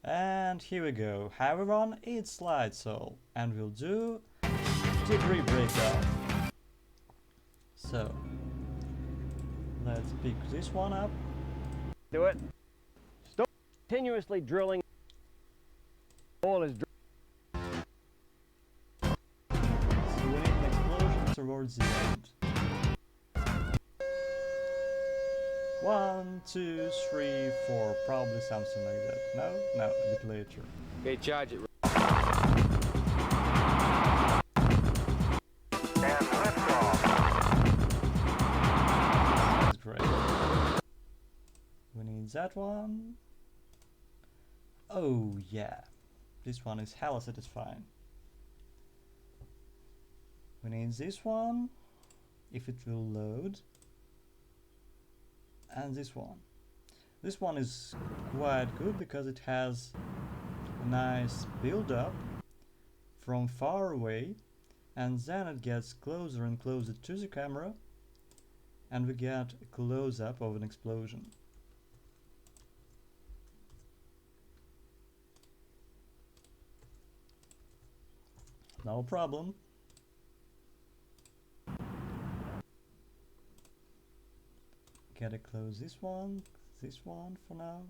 And here we go. Hi everyone, it's Lightsoul, and we'll do degree breakdown. So, let's pick this one up. Do it. Stop continuously drilling. Oil is So we need an explosion towards the end. 1, 2, 3, 4, probably something like that. No, a bit later. Okay, charge it. And liftoff. That's great. We need that one. Oh yeah, this one is hella satisfying. We need this one, if it will load. And this one. This one is quite good because it has a nice build-up from far away, and then it gets closer and closer to the camera, and we get a close-up of an explosion. No problem. Gotta close this one for now,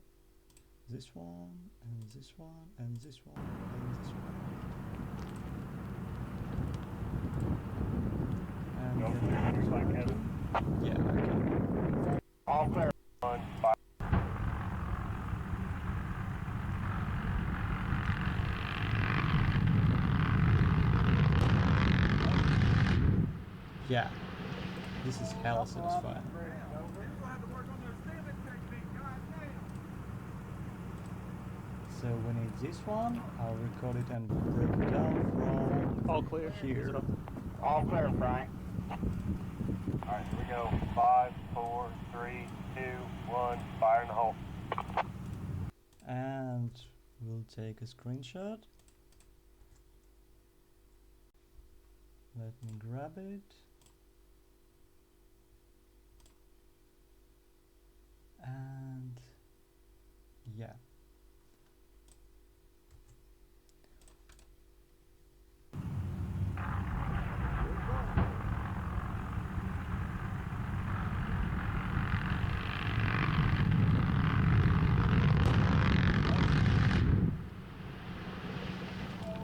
this one, and this one, and this one, and this one. And Go get clear, this understand, one Kevin? too. Yeah, okay. All clear. 1, 5. Yeah, this is hella satisfying. So we need this one. I'll record it and break it down from All clear. here. All clear, Frank. Alright, here we go. 5, 4, 3, 2, 1. Fire in the hole. And we'll take a screenshot. Let me grab it. And yeah.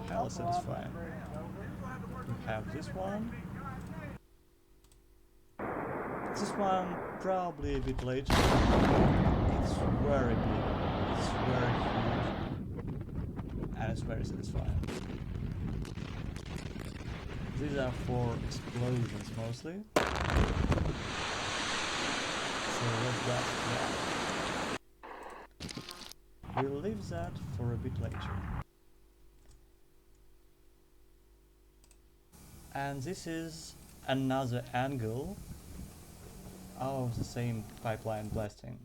Hella satisfying. We have this one. This one probably a bit later. It's very big. It's very huge. And it's very satisfying. These are for explosions mostly. So let's go to that. We'll leave that for a bit later. And this is another angle of the same pipeline blasting.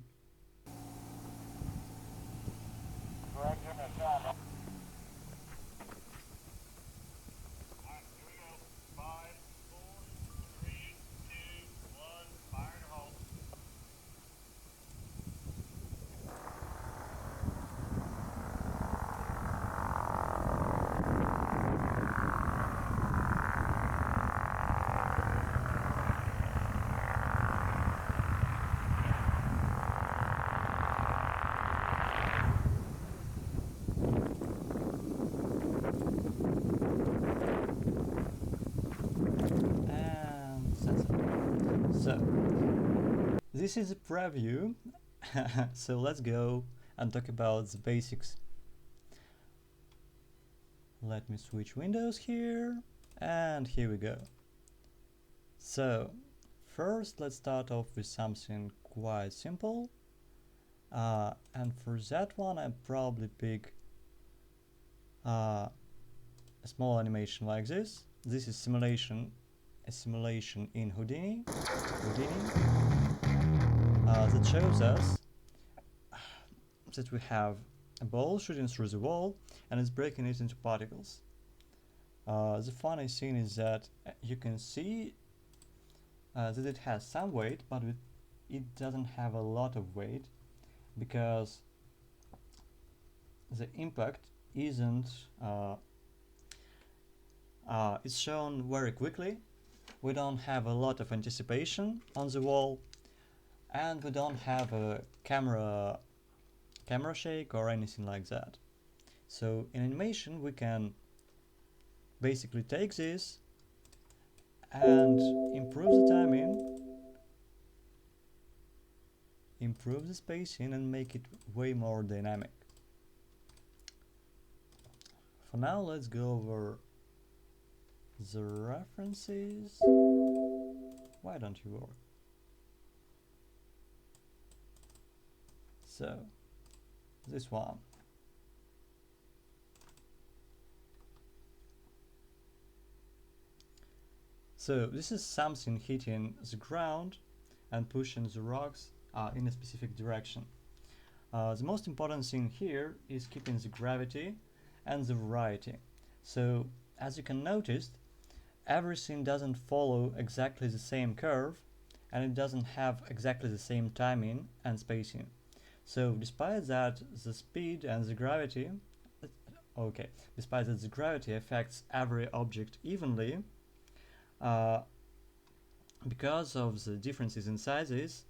Greg, give me a shot. And that's it. So, this is a preview. So let's go and talk about the basics. Let me switch windows here, and here we go. So, first let's start off with something quite simple. And for that one I probably pick a small animation like this. This is a simulation in Houdini that shows us that we have a ball shooting through the wall and it's breaking it into particles. The funny thing is that you can see that it has some weight, but it doesn't have a lot of weight, because the impact isn't it's shown very quickly. We don't have a lot of anticipation on the wall, and we don't have a camera shake or anything like that. So in animation we can basically take this and improve the timing, improve the spacing, and make it way more dynamic. For now, let's go over the references. Why don't you work? So, this one. So this is something hitting the ground and pushing the rocks in a specific direction. The most important thing here is keeping the gravity and the variety. So as you can notice, everything doesn't follow exactly the same curve, and it doesn't have exactly the same timing and spacing. So despite that the speed and the gravity affects every object evenly, because of the differences in sizes,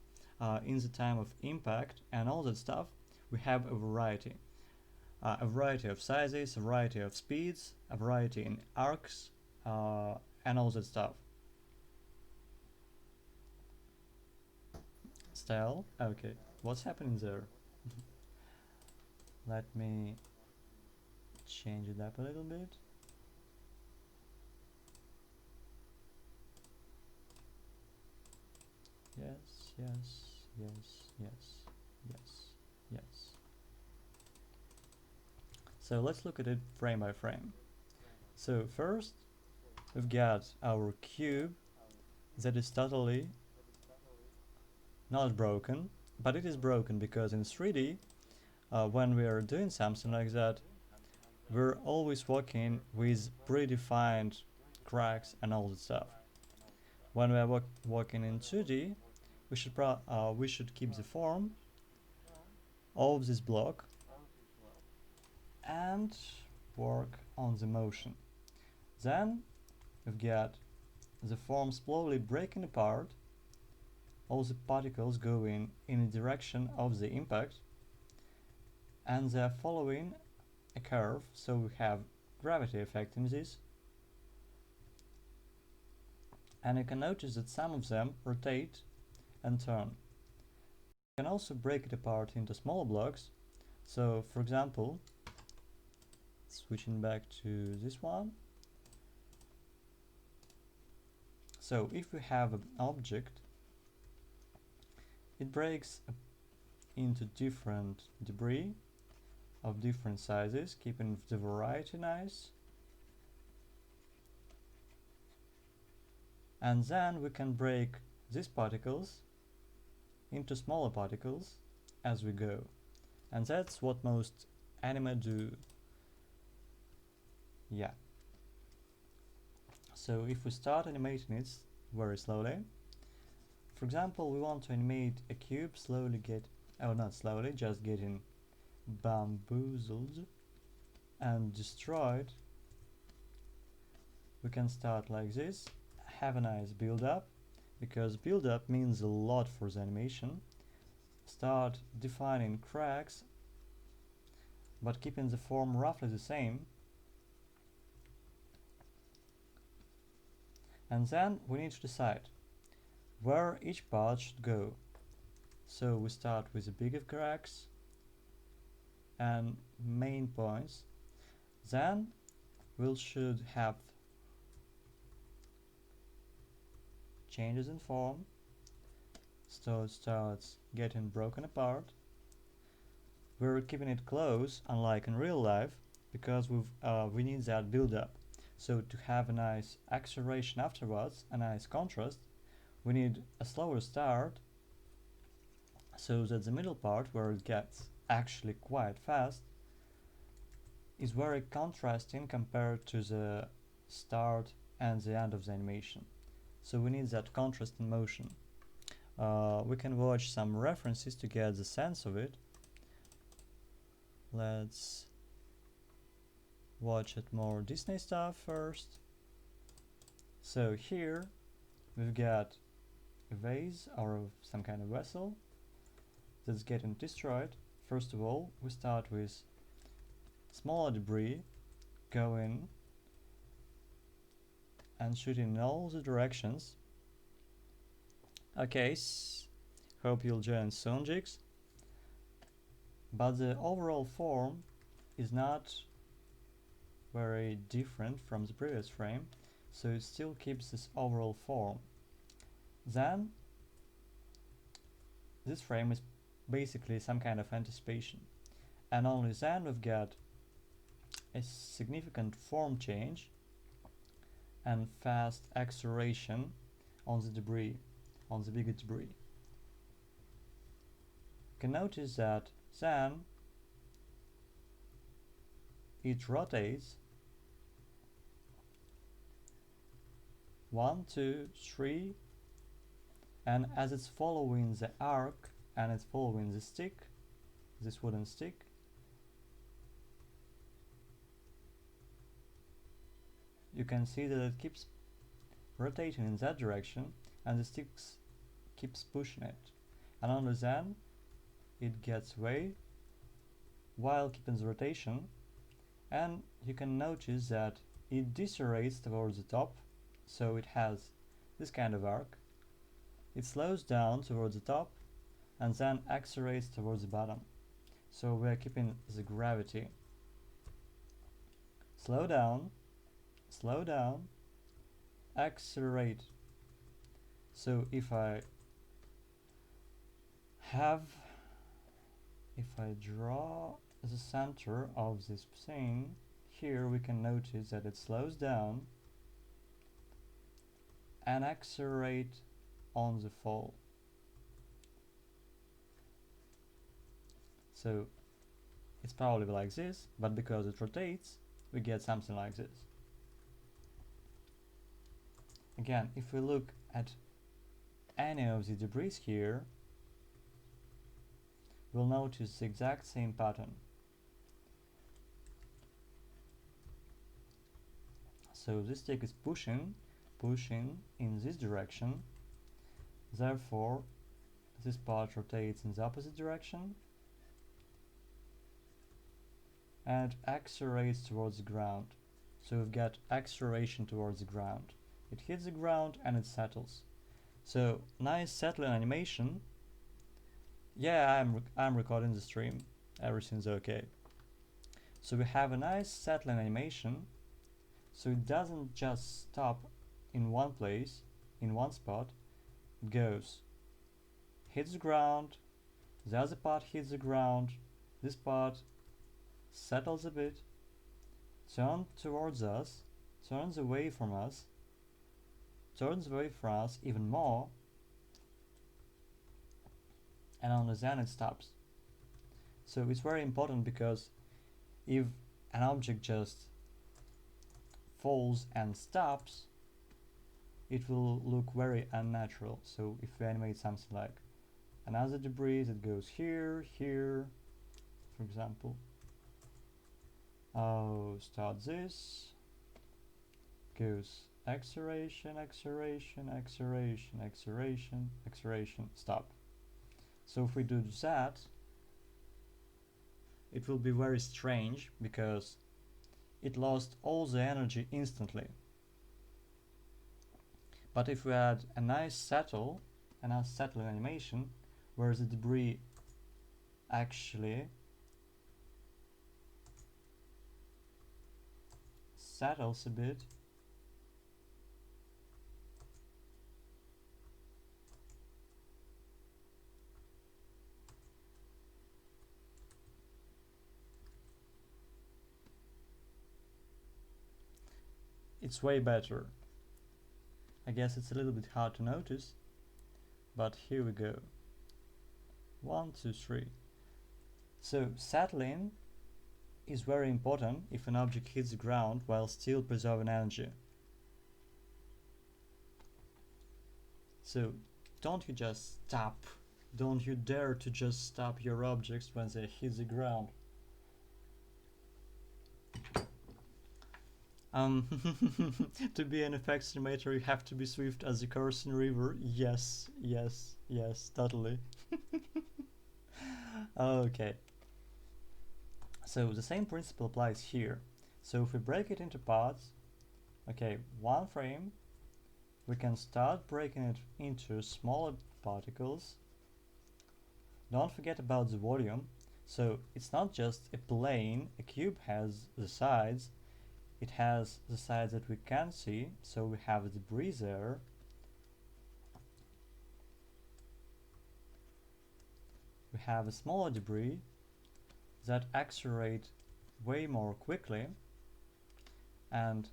in the time of impact and all that stuff, we have a variety of sizes, a variety of speeds, a variety in arcs, and all that stuff. Style, okay, what's happening there? Let me change it up a little bit. Yes, yes, yes, yes, yes, yes. So let's look at it frame by frame. So first, we've got our cube that is totally not broken, but it is broken because in 3D, when we are doing something like that, we're always working with predefined cracks and all that stuff. When we are working in 2D, we should keep the form of this block and work on the motion. Then we've got the form slowly breaking apart, all the particles going in the direction of the impact, and they're following a curve, so we have gravity effect in this. And you can notice that some of them rotate and turn. You can also break it apart into smaller blocks. So for example, switching back to this one. So if we have an object, it breaks into different debris of different sizes, keeping the variety nice. And then we can break these particles into smaller particles as we go. And that's what most anime do. Yeah. So if we start animating it very slowly, for example, we want to animate a cube slowly not slowly, just getting bamboozled and destroyed. We can start like this, have a nice build up, because build up means a lot for the animation. Start defining cracks, but keeping the form roughly the same. And then we need to decide where each part should go. So we start with the bigger cracks and main points. Then we should have changes in form, so it starts getting broken apart. We're keeping it close, unlike in real life, because we need that build up. So to have a nice acceleration afterwards, a nice contrast, we need a slower start, so that the middle part, where it gets actually quite fast, is very contrasting compared to the start and the end of the animation. So we need that contrast in motion. We can watch some references to get the sense of it. Let's watch at more Disney stuff first. So here we've got a vase or some kind of vessel that's getting destroyed. First of all, we start with smaller debris going and shooting in all the directions. Okay, hope you'll join soon, Jigs. But the overall form is not very different from the previous frame, so it still keeps this overall form. Then this frame is basically some kind of anticipation, and only then we've got a significant form change and fast acceleration on the debris, on the bigger debris. You can notice that then it rotates 1, 2, 3, and as it's following the arc and it's following the stick, this wooden stick, you can see that it keeps rotating in that direction and the stick keeps pushing it, and only then it gets away while keeping the rotation, and you can notice that it decelerates towards the top, so it has this kind of arc. It slows down towards the top and then accelerates towards the bottom, so we are keeping the gravity. Slow down, accelerate. So if I draw the center of this thing, here we can notice that it slows down and accelerate on the fall. So it's probably like this, but because it rotates, we get something like this. Again, if we look at any of the debris here, we'll notice the exact same pattern. So this stick is pushing in this direction, therefore this part rotates in the opposite direction and accelerates towards the ground. So we've got acceleration towards the ground. It hits the ground and it settles. So nice settling animation. Yeah, I'm recording the stream. Everything's okay. So we have a nice settling animation. So it doesn't just stop in one place, in one spot. It goes, hits the ground, the other part hits the ground, this part settles a bit, turns towards us, turns away from us, turns away from us even more, and only then it stops. So it's very important, because if an object just falls and stops, it will look very unnatural. So if we animate something like another debris that goes here, here, for example, start this, goes acceleration, acceleration, acceleration, acceleration, acceleration, stop. So if we do that, it will be very strange, because it lost all the energy instantly. But if we add a nice settling animation, where the debris actually settles a bit, it's way better. I guess it's a little bit hard to notice, but here we go. 1, 2, 3. So settling is very important if an object hits the ground while still preserving energy. So don't you just stop. Don't you dare to just stop your objects when they hit the ground. To be an effects animator, you have to be swift as the Carson River. Yes, yes, yes, totally. Okay. So the same principle applies here. So if we break it into parts, okay, one frame, we can start breaking it into smaller particles. Don't forget about the volume. So it's not just a plane, a cube has the sides, it has the sides that we can see, so we have a debris there. We have a smaller debris that accelerate way more quickly, and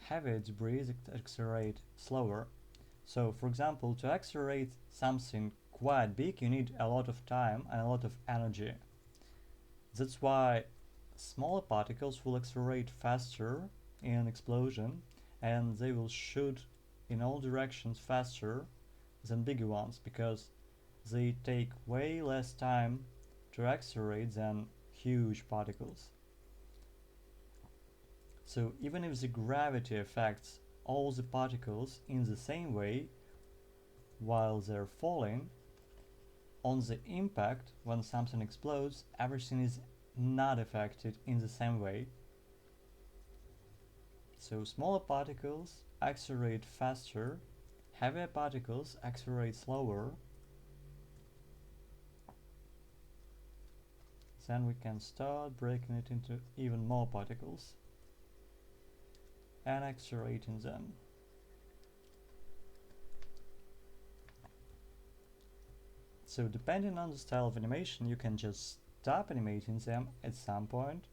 heavy debris that accelerate slower. So for example, to accelerate something quite big, you need a lot of time and a lot of energy. That's why smaller particles will accelerate faster in an explosion, and they will shoot in all directions faster than bigger ones, because they take way less time to accelerate than huge particles. So even if the gravity affects all the particles in the same way while they're falling, on the impact, when something explodes, everything is not affected in the same way. So smaller particles accelerate faster, heavier particles accelerate slower. Then we can start breaking it into even more particles and accelerating them. So depending on the style of animation, you can just stop animating them at some point,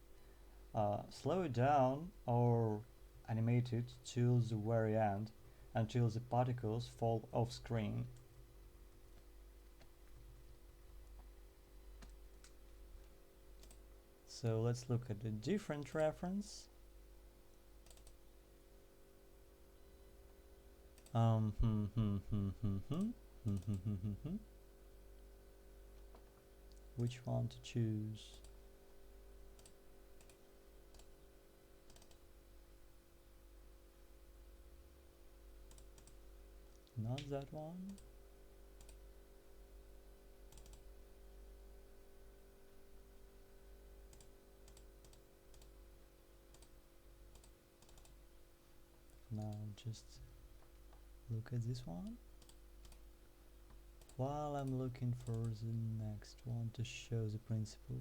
slow it down, or animate it till the very end, until the particles fall off screen. So let's look at a different reference. Which one to choose? Not that one. Now just look at this one while I'm looking for the next one to show the principle.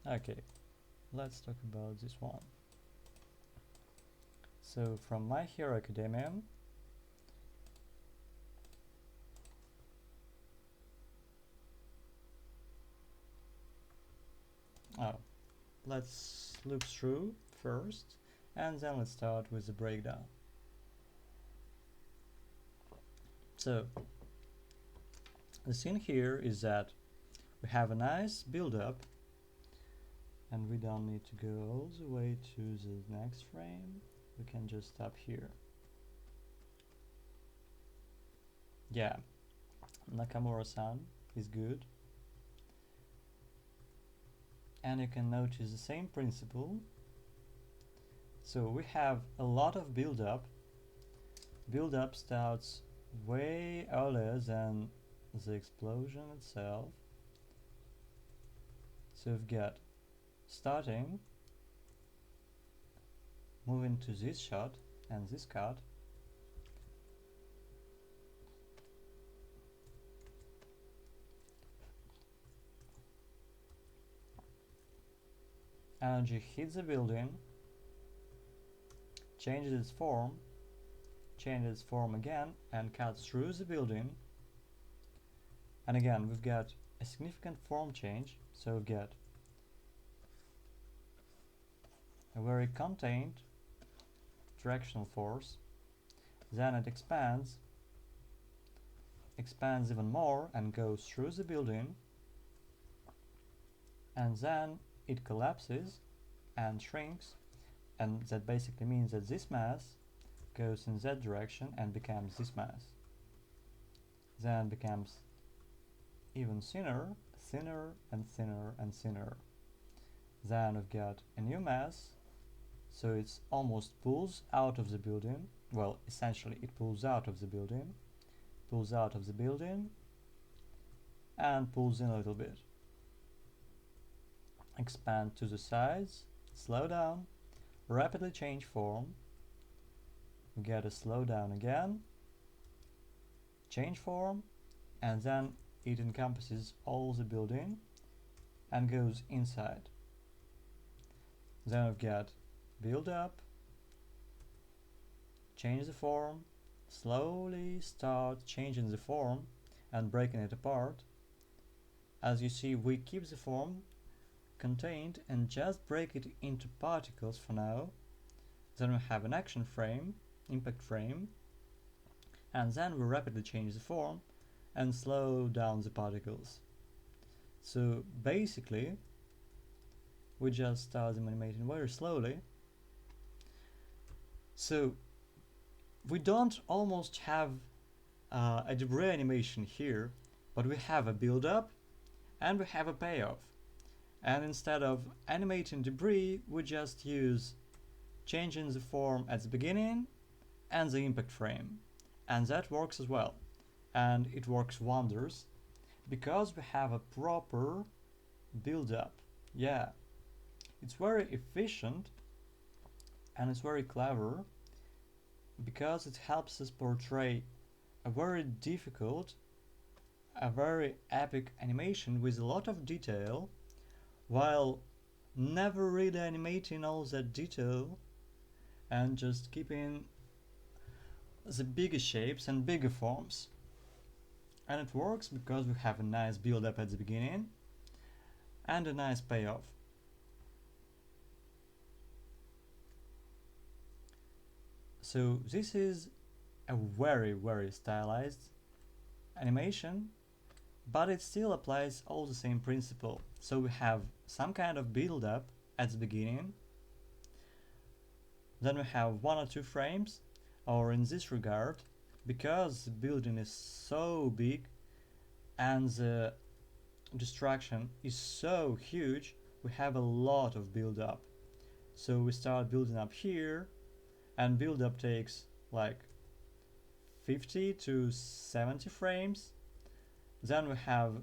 Okay, let's talk about this one. So from My Hero Academia, let's look through first, and then let's start with the breakdown. So the scene here is that we have a nice build-up, and we don't need to go all the way to the next frame. We can just stop here. Yeah, Nakamura-san is good. And you can notice the same principle. So we have a lot of build-up. Build-up starts way earlier than the explosion itself. So we've got starting, moving to this shot and this cut, energy hits the building, changes its form, changes form again and cuts through the building. And again, we've got a significant form change, so we've got a very contained directional force. Then it expands even more and goes through the building, and then it collapses and shrinks, and that basically means that this mass goes in that direction and becomes this mass. Then becomes even thinner, thinner and thinner and thinner. Then we've got a new mass, so it's almost pulls out of the building. Well, essentially it pulls out of the building, and pulls in a little bit. Expand to the sides, slow down, rapidly change form, get a slow down again, change form, and then it encompasses all the building and goes inside. Then we've got build up, change the form, slowly start changing the form and breaking it apart. As you see, we keep the form contained and just break it into particles for now. Then we have an action frame, impact frame, and then we rapidly change the form and slow down the particles. So basically we just start them animating very slowly. So we don't almost have a debris animation here, but we have a build up and we have a payoff. And instead of animating debris, we just use changing the form at the beginning and the impact frame, and that works as well, and it works wonders because we have a proper build up. Yeah, it's very efficient and it's very clever because it helps us portray a very difficult, a very epic animation with a lot of detail, while never really animating all that detail and just keeping the bigger shapes and bigger forms. And it works because we have a nice build up at the beginning and a nice payoff. So this is a very stylized animation, but it still applies all the same principle. So we have some kind of build up at the beginning, then we have 1 or 2 frames, or in this regard, because the building is so big and the destruction is so huge, we have a lot of build up. So we start building up here, and build up takes like 50 to 70 frames. Then we have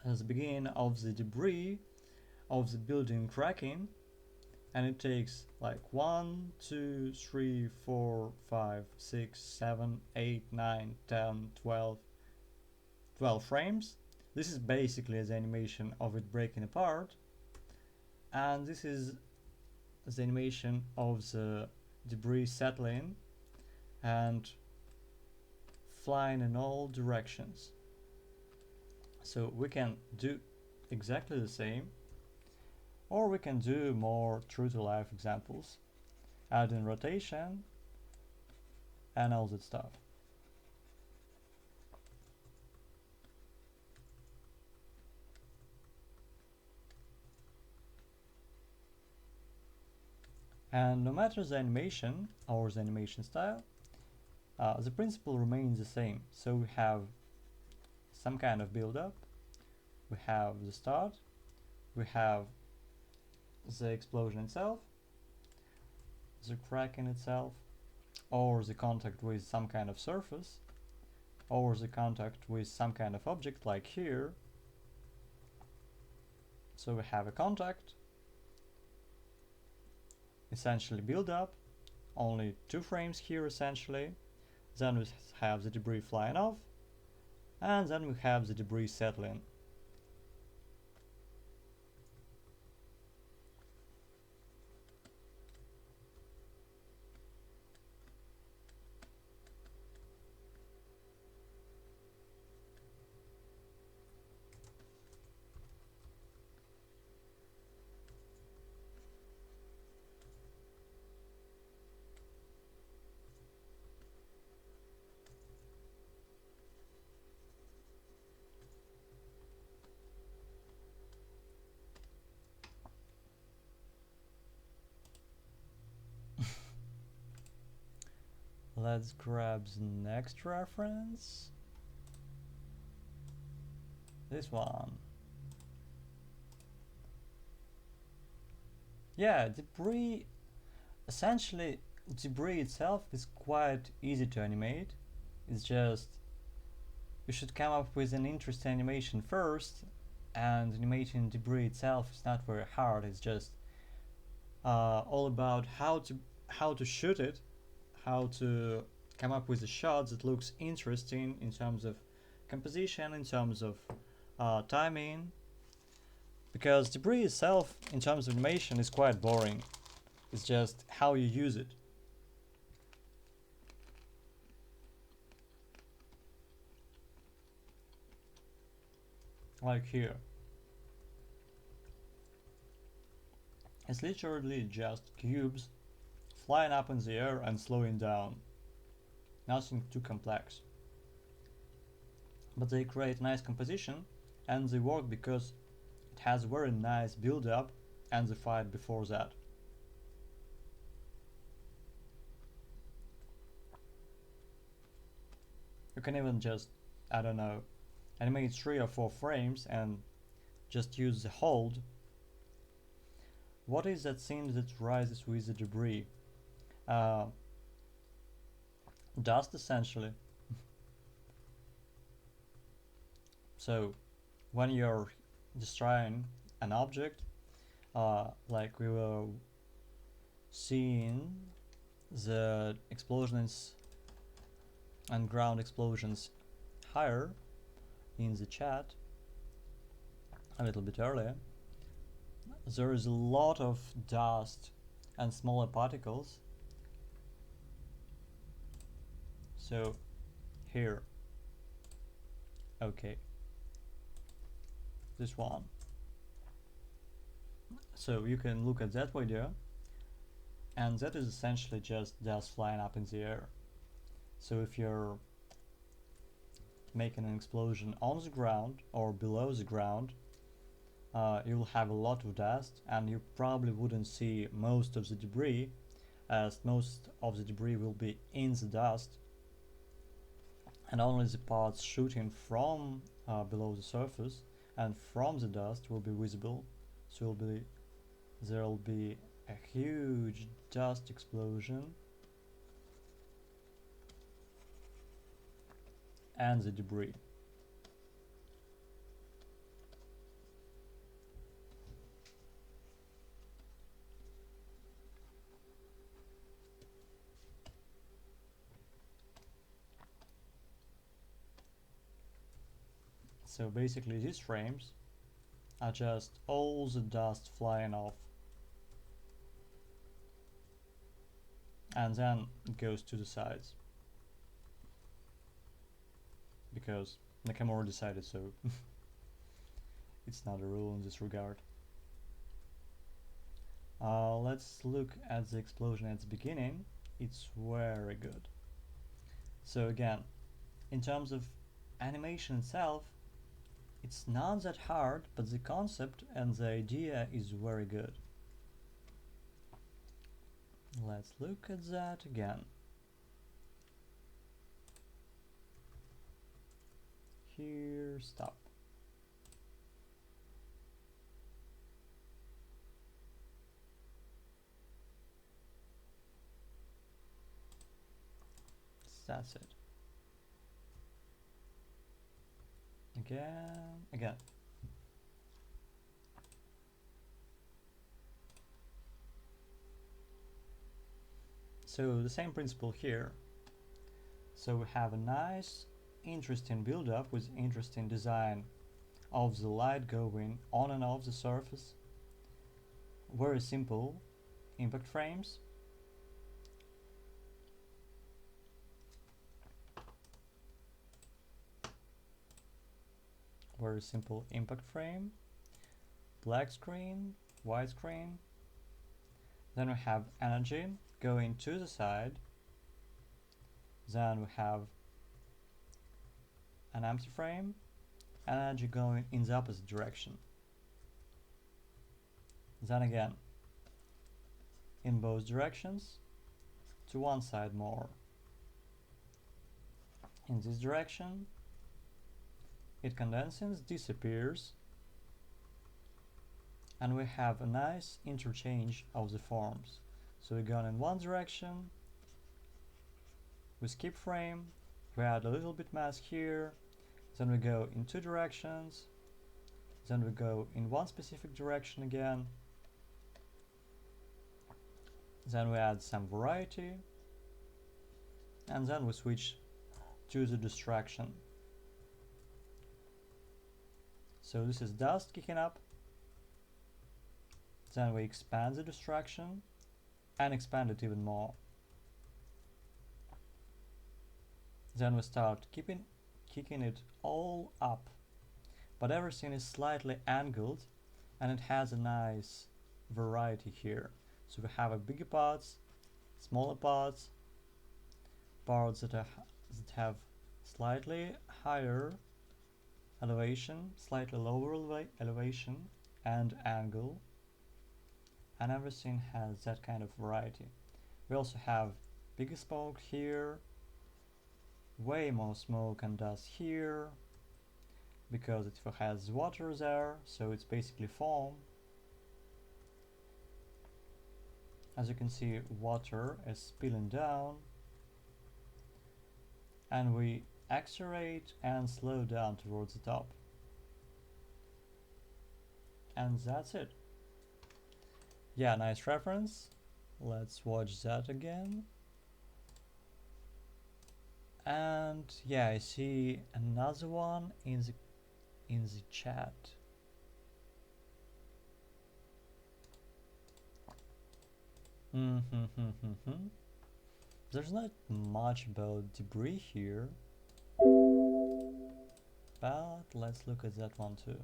the beginning of the debris of the building cracking, and it takes like 1, 2, 3, 4, 5, 6, 7, 8, 9, 10, 12 frames. This is basically the animation of it breaking apart, and this is the animation of the debris settling and flying in all directions. So we can do exactly the same, or we can do more true-to-life examples, add in rotation and all that stuff. And no matter the animation or the animation style, the principle remains the same. So we have some kind of build-up, we have the start, we have the explosion itself, the cracking itself, or the contact with some kind of surface, or the contact with some kind of object like here. So we have a contact, essentially build up, only 2 frames here essentially, then we have the debris flying off, and then we have the debris settling. Let's grab the next reference. This one. Yeah, debris. Essentially, debris itself is quite easy to animate. It's just you should come up with an interesting animation first, and animating debris itself is not very hard. It's just all about how to shoot it, how to come up with a shot that looks interesting in terms of composition, in terms of timing, because debris itself in terms of animation is quite boring. It's just how you use it. Like here. It's literally just cubes flying up in the air and slowing down. Nothing too complex. But they create nice composition, and they work because it has very nice build up and the fight before that. You can even just, I don't know, animate 3 or 4 frames and just use the hold. What is that scene that rises with the debris? Dust, essentially. So when you're destroying an object, like we were seeing the explosions and ground explosions higher in the chat a little bit earlier, there is a lot of dust and smaller particles. So here, okay, this one. So you can look at that video, and that is essentially just dust flying up in the air. So if you're making an explosion on the ground or below the ground, you'll have a lot of dust, and you probably wouldn't see most of the debris, as most of the debris will be in the dust, and only the parts shooting from below the surface and from the dust will be visible. So there'll be a huge dust explosion and the debris. So basically these frames are just all the dust flying off, and then it goes to the sides, because Nakamura decided so. It's not a rule in this regard. Let's look at the explosion at the beginning. It's very good. So again, in terms of animation itself, it's not that hard, but the concept and the idea is very good. Let's look at that again. Here, stop. That's it. Again. So the same principle here. So we have a nice, interesting build-up with interesting design of the light going on and off the surface. Very simple impact frames. Very simple impact frame, black screen, white screen. Then we have energy going to the side. Then we have an empty frame, energy going in the opposite direction. Then again, in both directions, to one side more. in this direction, it condenses, disappears, and we have a nice interchange of the forms. So we go in one direction, we skip frame, we add a little bit mask here, then we go in two directions, then we go in one specific direction again, then we add some variety, and then we switch to the distraction. So this is dust kicking up, then we expand the distraction and expand it even more. Then we start kicking it all up, but everything is slightly angled and it has a nice variety here. So we have a bigger parts, smaller parts, parts that have slightly higher elevation, slightly lower elevation and angle, and everything has that kind of variety. We also have bigger smoke here, way more smoke and dust here, because it has water there, so it's basically foam. As you can see, water is spilling down, and we accelerate and slow down towards the top. And that's it. Yeah, nice reference. Let's watch that again. And yeah, I see another one in the chat. There's not much about debris here, but let's look at that one too.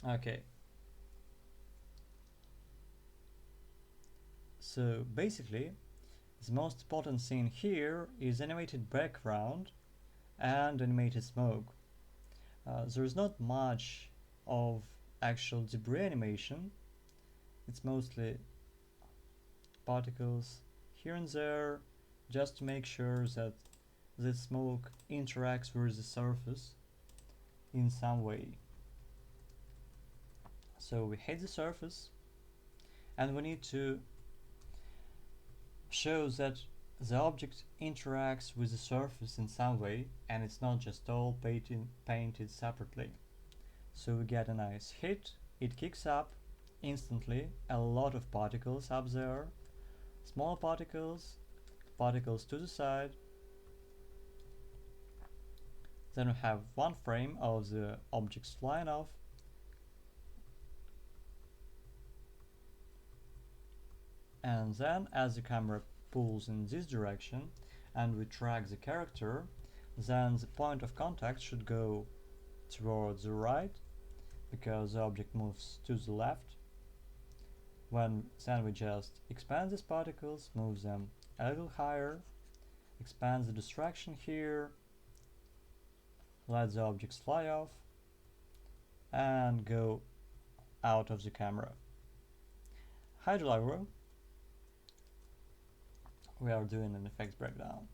Okay. So basically, the most important thing here is animated background and animated smoke. There's not much of actual debris animation. It's mostly particles here and there, just to make sure that the smoke interacts with the surface in some way. So we hit the surface, and we need to show that the object interacts with the surface in some way, and it's not just all painted separately. So we get a nice hit, it kicks up instantly, a lot of particles up there, small particles, particles to the side. Then we have one frame of the objects flying off, and then as the camera pulls in this direction and we track the character, then the point of contact should go towards the right, because the object moves to the left. Then we just expand these particles, move them a little higher, expand the distraction here, let the objects fly off, and go out of the camera. Hi Delagro. We are doing an effects breakdown.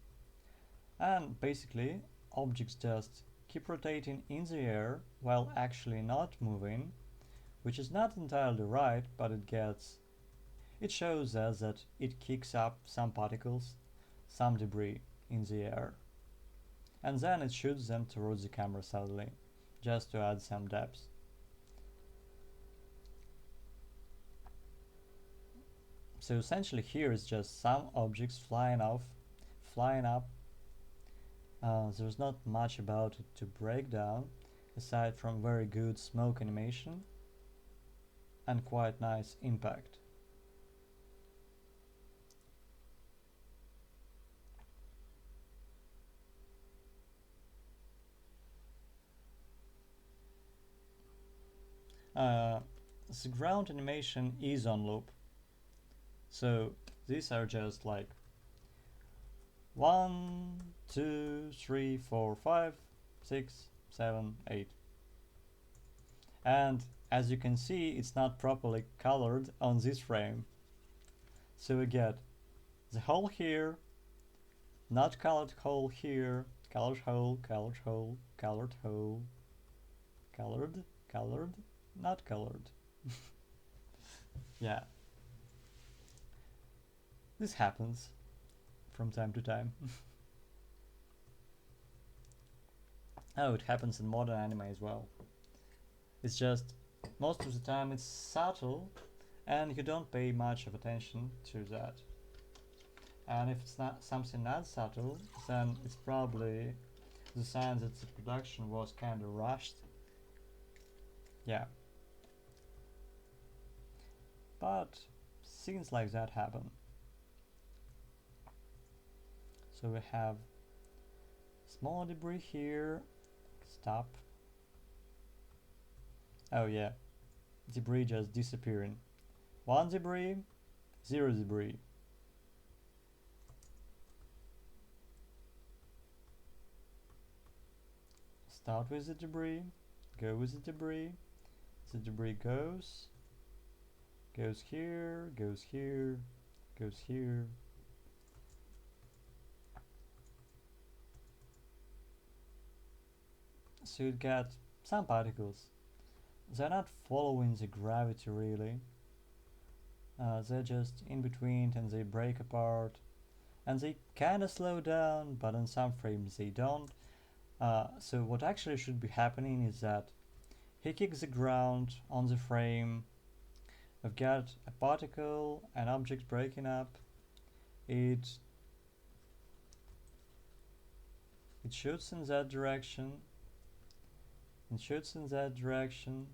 And basically, objects just keep rotating in the air while actually not moving, which is not entirely right, but it shows us that it kicks up some particles, some debris in the air, and then it shoots them towards the camera suddenly, just to add some depth. So essentially here is just some objects flying up. There's not much about it to break down, aside from very good smoke animation and quite nice impact. The ground animation is on loop. So these are just like 1, 2, 3, 4, 5, 6, 7, 8. And as you can see, it's not properly colored on this frame. So we get the hole here, not colored hole here, colored hole, colored hole, colored hole, colored, colored, not colored. Yeah. This happens from time to time. Oh, it happens in modern anime as well. It's just most of the time it's subtle and you don't pay much of attention to that. And if it's not something not subtle, then it's probably the sign that the production was kind of rushed. Yeah. But things like that happen. So we have small debris here. Stop. Oh yeah, debris just disappearing. 1 debris, 0 debris. Start with the debris, go with the debris goes here, goes here, goes here. So you get some particles. They're not following the gravity really. They're just in between and they break apart. And they kinda slow down, but in some frames they don't. So what actually should be happening is that he kicks the ground on the frame. We've got a particle, an object breaking up. It shoots in that direction. It shoots in that direction.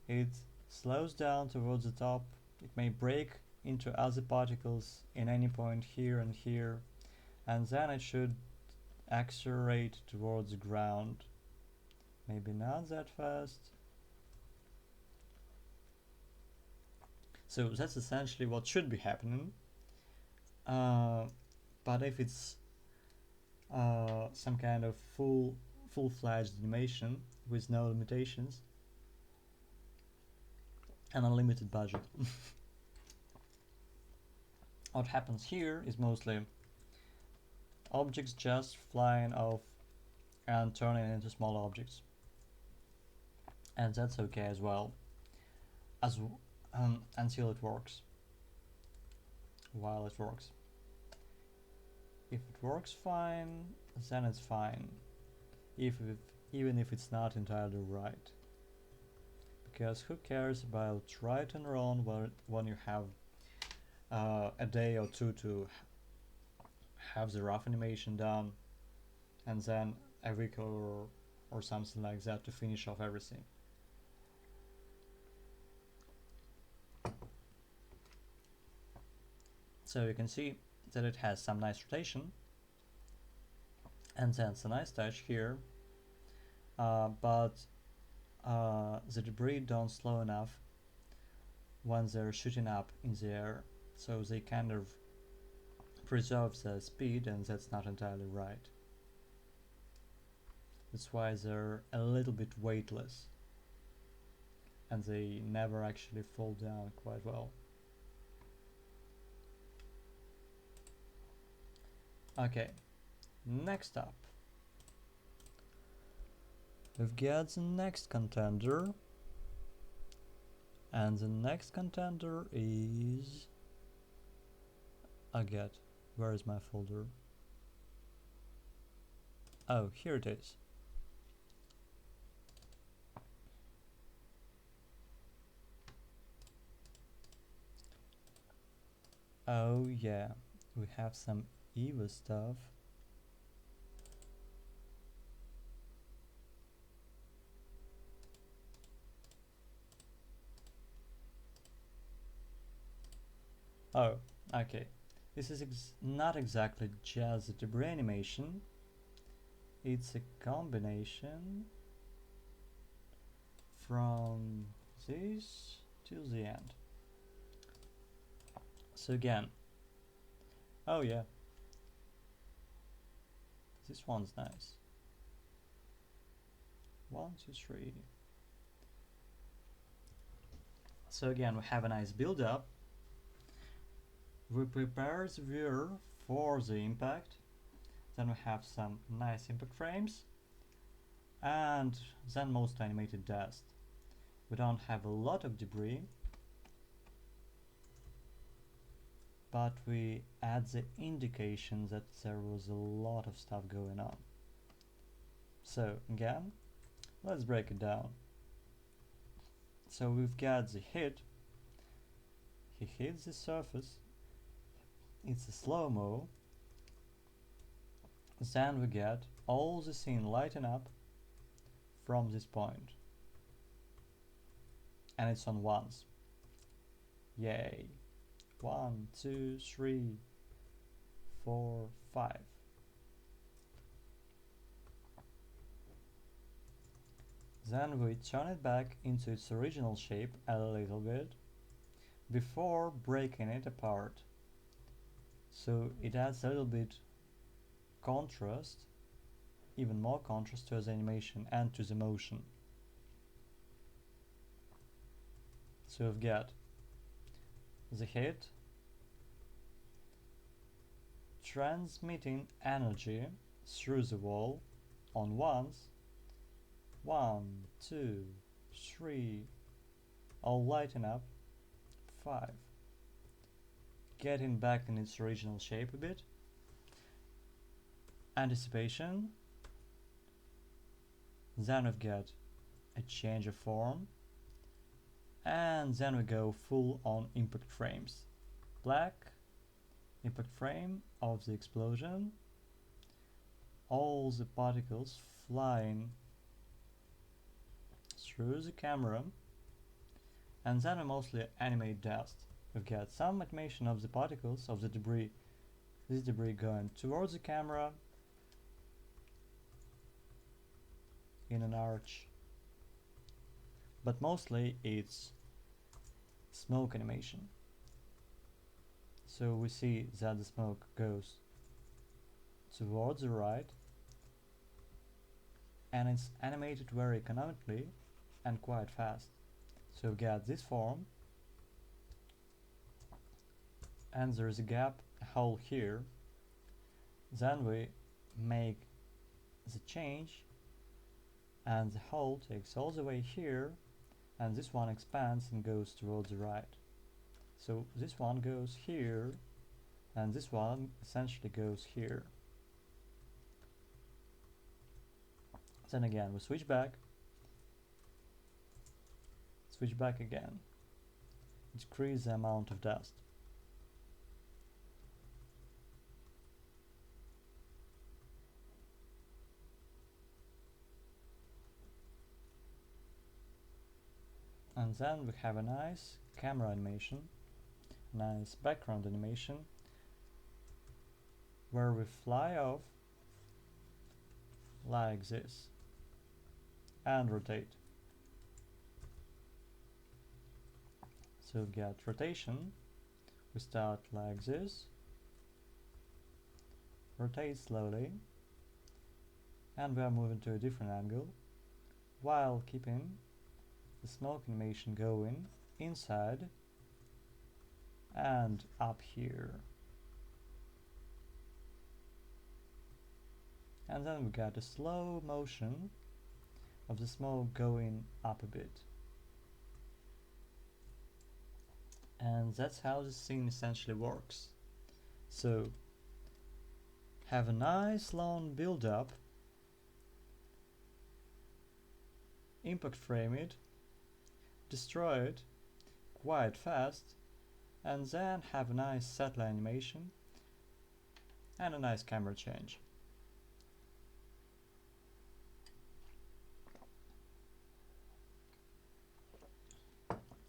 It slows down towards the top. It may break into other particles in any point here and here, and then it should accelerate towards the ground. Maybe not that fast. So that's essentially what should be happening. But if it's some kind of full-fledged animation with no limitations, an unlimited budget. What happens here is mostly objects just flying off and turning into small objects, and that's okay as well, as until it works. While it works, if it works fine, then it's fine. Even if it's not entirely right. Because who cares about right and wrong when you have a day or two to have the rough animation done, and then a week or something like that to finish off everything. So you can see that it has some nice rotation, and that's a nice touch here, but the debris don't slow enough when they're shooting up in the air, so they kind of preserve the speed, and that's not entirely right. That's why they're a little bit weightless, and they never actually fall down quite well. Okay, next up, we've got the next contender, and the next contender is where is my folder? Oh, here it is. Oh yeah, we have some EVA stuff. Oh, okay. This is not exactly just a debris animation. It's a combination from this to the end. So again, oh yeah, this one's nice. 1, 2, 3. So again, we have a nice build up. We prepare the viewer for the impact. Then we have some nice impact frames. And then most animated dust. We don't have a lot of debris, but we add the indication that there was a lot of stuff going on. So again, let's break it down. So we've got the hit. He hits the surface. It's a slow-mo. Then we get all the scene lighten up from this point. And it's on ones. Yay. 1, 2, 3, 4, 5. Then we turn it back into its original shape a little bit before breaking it apart. So it adds a little bit contrast, even more contrast to the animation and to the motion. So we've got the hit transmitting energy through the wall on ones. 1, 2, 3, all lighten up. 5. Getting back in its original shape a bit. Anticipation. Then we've got a change of form. And then we go full on impact frames. Black, impact frame of the explosion. All the particles flying through the camera, and then we mostly animate dust. We've got some animation of the particles of the debris, this debris going towards the camera in an arch, but mostly it's smoke animation. So we see that the smoke goes towards the right, and it's animated very economically and quite fast. So we got this form, and there's a gap, a hole here. Then we make the change, and the hole takes all the way here, and this one expands and goes towards the right. So this one goes here, and this one essentially goes here. Then again we switch back again, decrease the amount of dust. And then we have a nice camera animation, nice background animation, where we fly off like this and rotate. So we've got rotation, we start like this, rotate slowly, and we are moving to a different angle while keeping the smoke animation going inside and up here. And then we got a slow motion of the smoke going up a bit. And that's how the scene essentially works. So have a nice long build up, impact frame it, destroy it quite fast, and then have a nice settle animation and a nice camera change.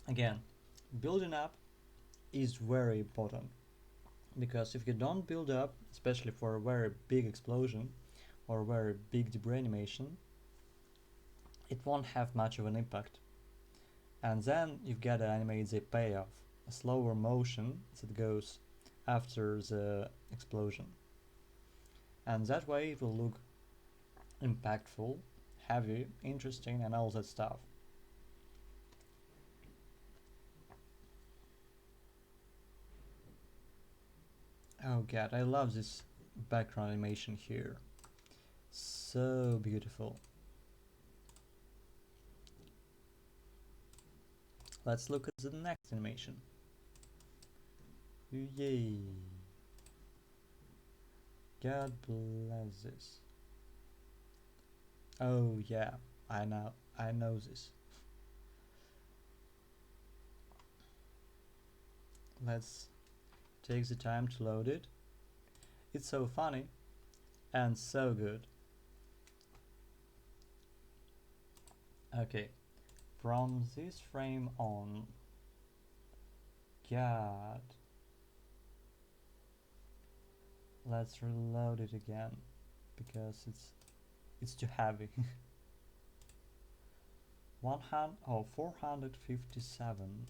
Again, building up is very important, because if you don't build up, especially for a very big explosion or a very big debris animation, it won't have much of an impact. And then you've got to animate the payoff, a slower motion that goes after the explosion. And that way it will look impactful, heavy, interesting, and all that stuff. Oh god, I love this background animation here. So beautiful. Let's look at the next animation. Yay. God bless this. Oh yeah, I know this. Let's take the time to load it. It's so funny and so good. Okay, from this frame on, God, let's reload it again because it's too heavy. 457.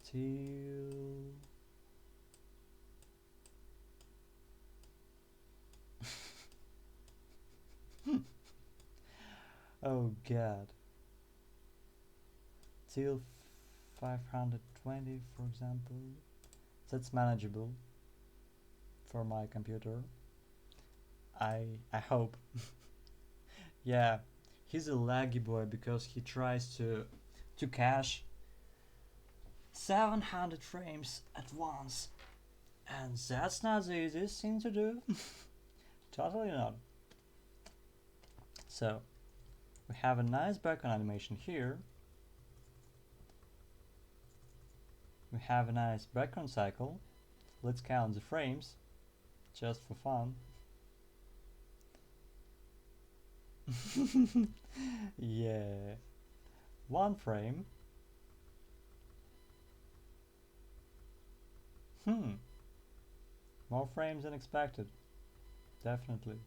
Till oh god, till 520 for example. That's manageable for my computer. I hope. Yeah, he's a laggy boy because he tries to cache 700 frames at once, and that's not the easiest thing to do. Totally not. So we have a nice background animation here. We have a nice background cycle. Let's count the frames just for fun. Yeah, one frame. More frames than expected. Definitely.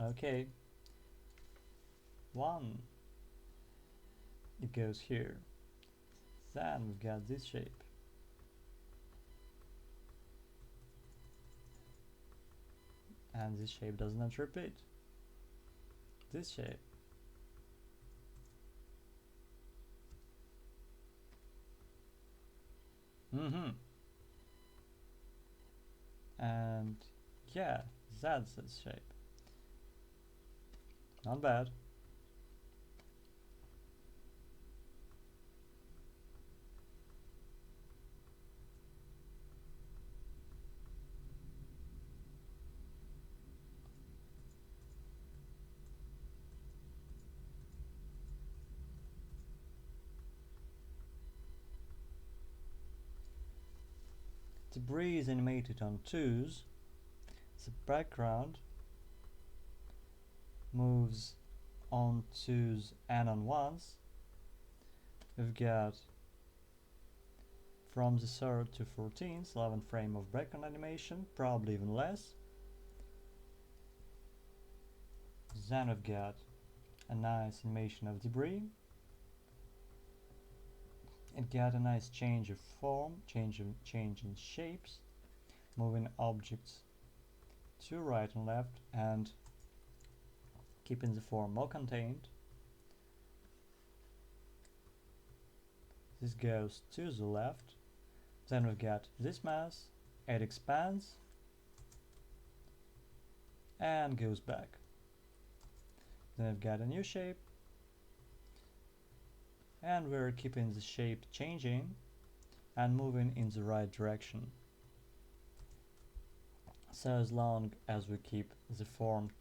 Okay. One. It goes here. Then we've got this shape. And this shape does not repeat. This shape. And yeah, that's its shape. Not bad. Debris is animated on 2s. The background moves on 2s and on 1s. We've got from the 3rd to 14th, 11 frame of background animation, probably even less. Then we've got a nice animation of debris. It got a nice change of form, change in shapes, moving objects to right and left and keeping the form more contained. This goes to the left. Then we've got this mass, it expands and goes back. Then we've got a new shape, and we're keeping the shape changing and moving in the right direction. So as long as we keep the form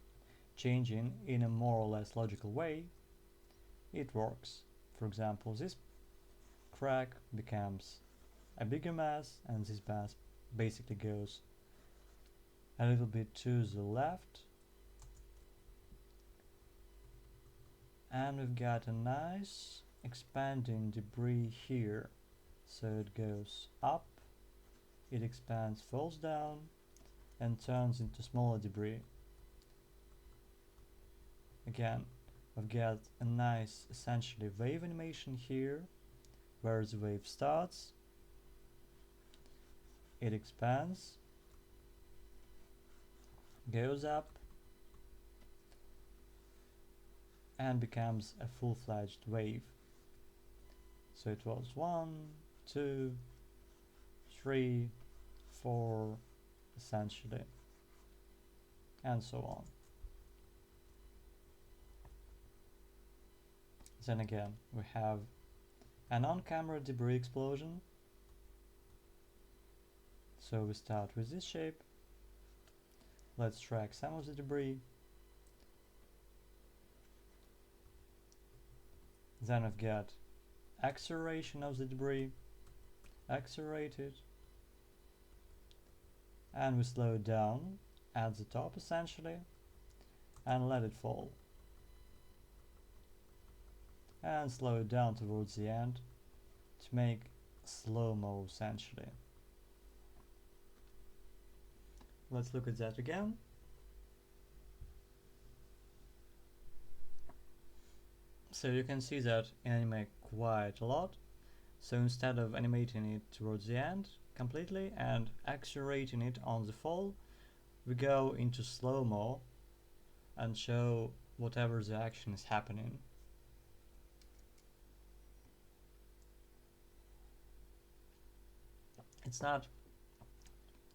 changing in a more or less logical way, it works. For example, this crack becomes a bigger mass, and this mass basically goes a little bit to the left, and we've got a nice expanding debris here. So it goes up, it expands, falls down, and turns into smaller debris. Again, I've got a nice essentially wave animation here, where the wave starts, it expands, goes up, and becomes a full-fledged wave. So it was 1, 2, 3, 4, essentially, and so on. Then again, we have an on-camera debris explosion. So we start with this shape. Let's track some of the debris. Then we've got acceleration of the debris, accelerate it, and we slow it down at the top essentially, and let it fall. And slow it down towards the end to make slow-mo essentially. Let's look at that again. So you can see that it animates quite a lot. So instead of animating it towards the end completely and accelerating it on the fall, we go into slow-mo and show whatever the action is happening. It's not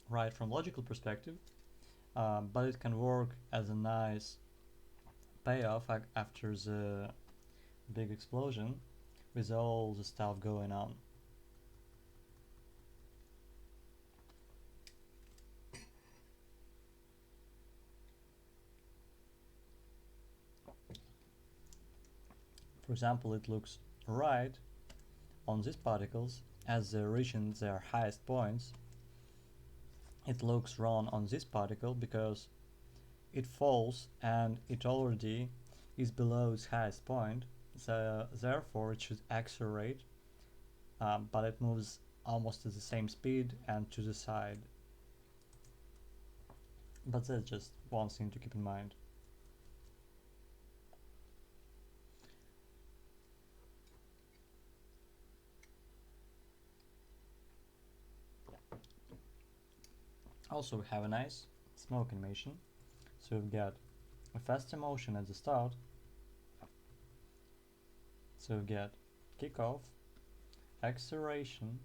right from logical perspective, but it can work as a nice payoff after the big explosion with all the stuff going on. For example, it looks right on these particles as they're reaching their highest points. It looks wrong on this particle because it falls and it already is below its highest point, so therefore it should accelerate, but it moves almost at the same speed and to the side. But that's just one thing to keep in mind. Also, we have a nice smoke animation. So we've got a faster motion at the start. So we've got kickoff, acceleration,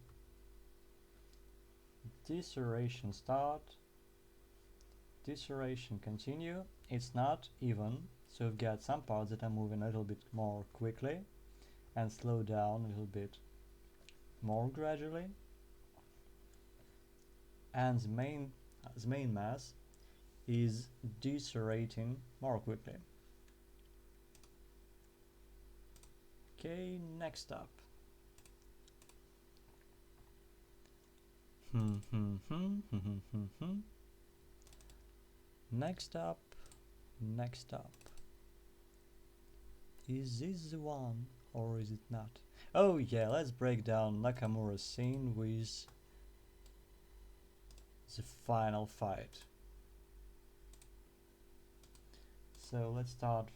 deceleration start, deceleration continue. It's not even, so we've got some parts that are moving a little bit more quickly and slow down a little bit more gradually. And the main mass is decelerating more quickly. Okay, next up. Next up. Is this the one or is it not? Oh yeah, let's break down Nakamura's scene with the final fight. So let's start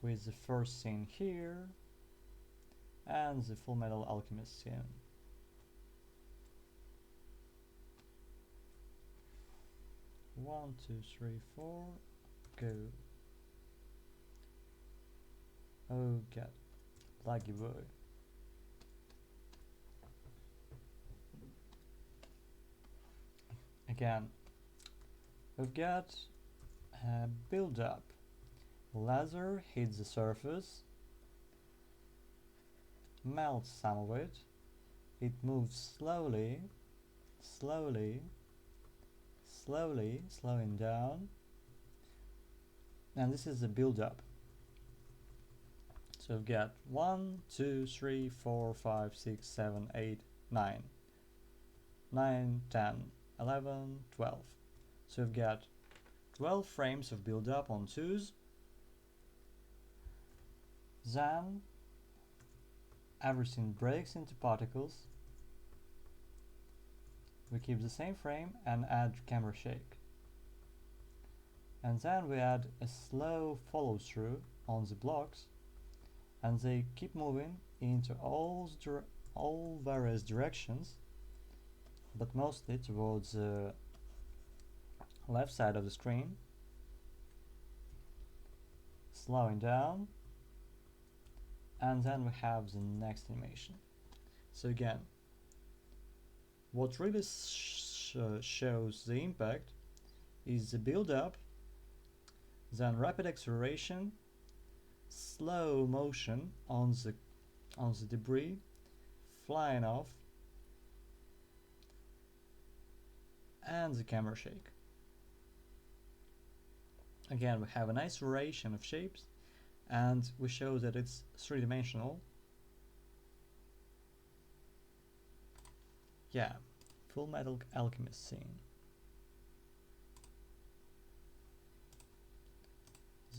with the first scene here and the Full Metal Alchemist scene. One, two, three, four, go. Oh god, laggy boy. Again, we've got a build up. Laser hits the surface, melts some of it, it moves slowly, slowly, slowing down, and this is the build up. So we've got 1, 2, 3, 4, 5, 6, 7, 8, 9, 9, 10, 11, 12. So we've got 12 frames of build up on 2s. Then everything breaks into particles. We keep the same frame and add camera shake. And then we add a slow follow through on the blocks, and they keep moving into all various directions but mostly towards the left side of the screen. Slowing down, and then we have the next animation. So again, what really shows the impact is the build up, then rapid acceleration, slow motion on the debris flying off, and the camera shake. Again, we have a nice variation of shapes, and we show that it's three-dimensional. Yeah, Full Metal Alchemist scene.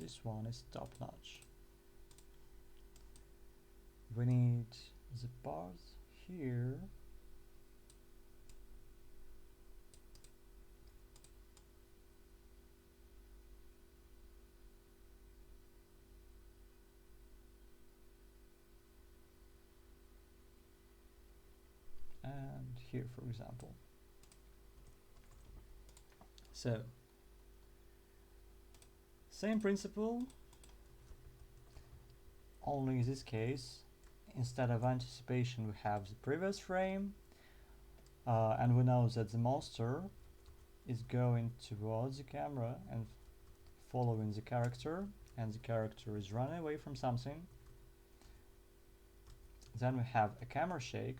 This one is top notch. We need the parts here. And here, for example. So, same principle, only in this case, instead of anticipation, we have the previous frame, and we know that the monster is going towards the camera and following the character, and the character is running away from something. Then we have a camera shake.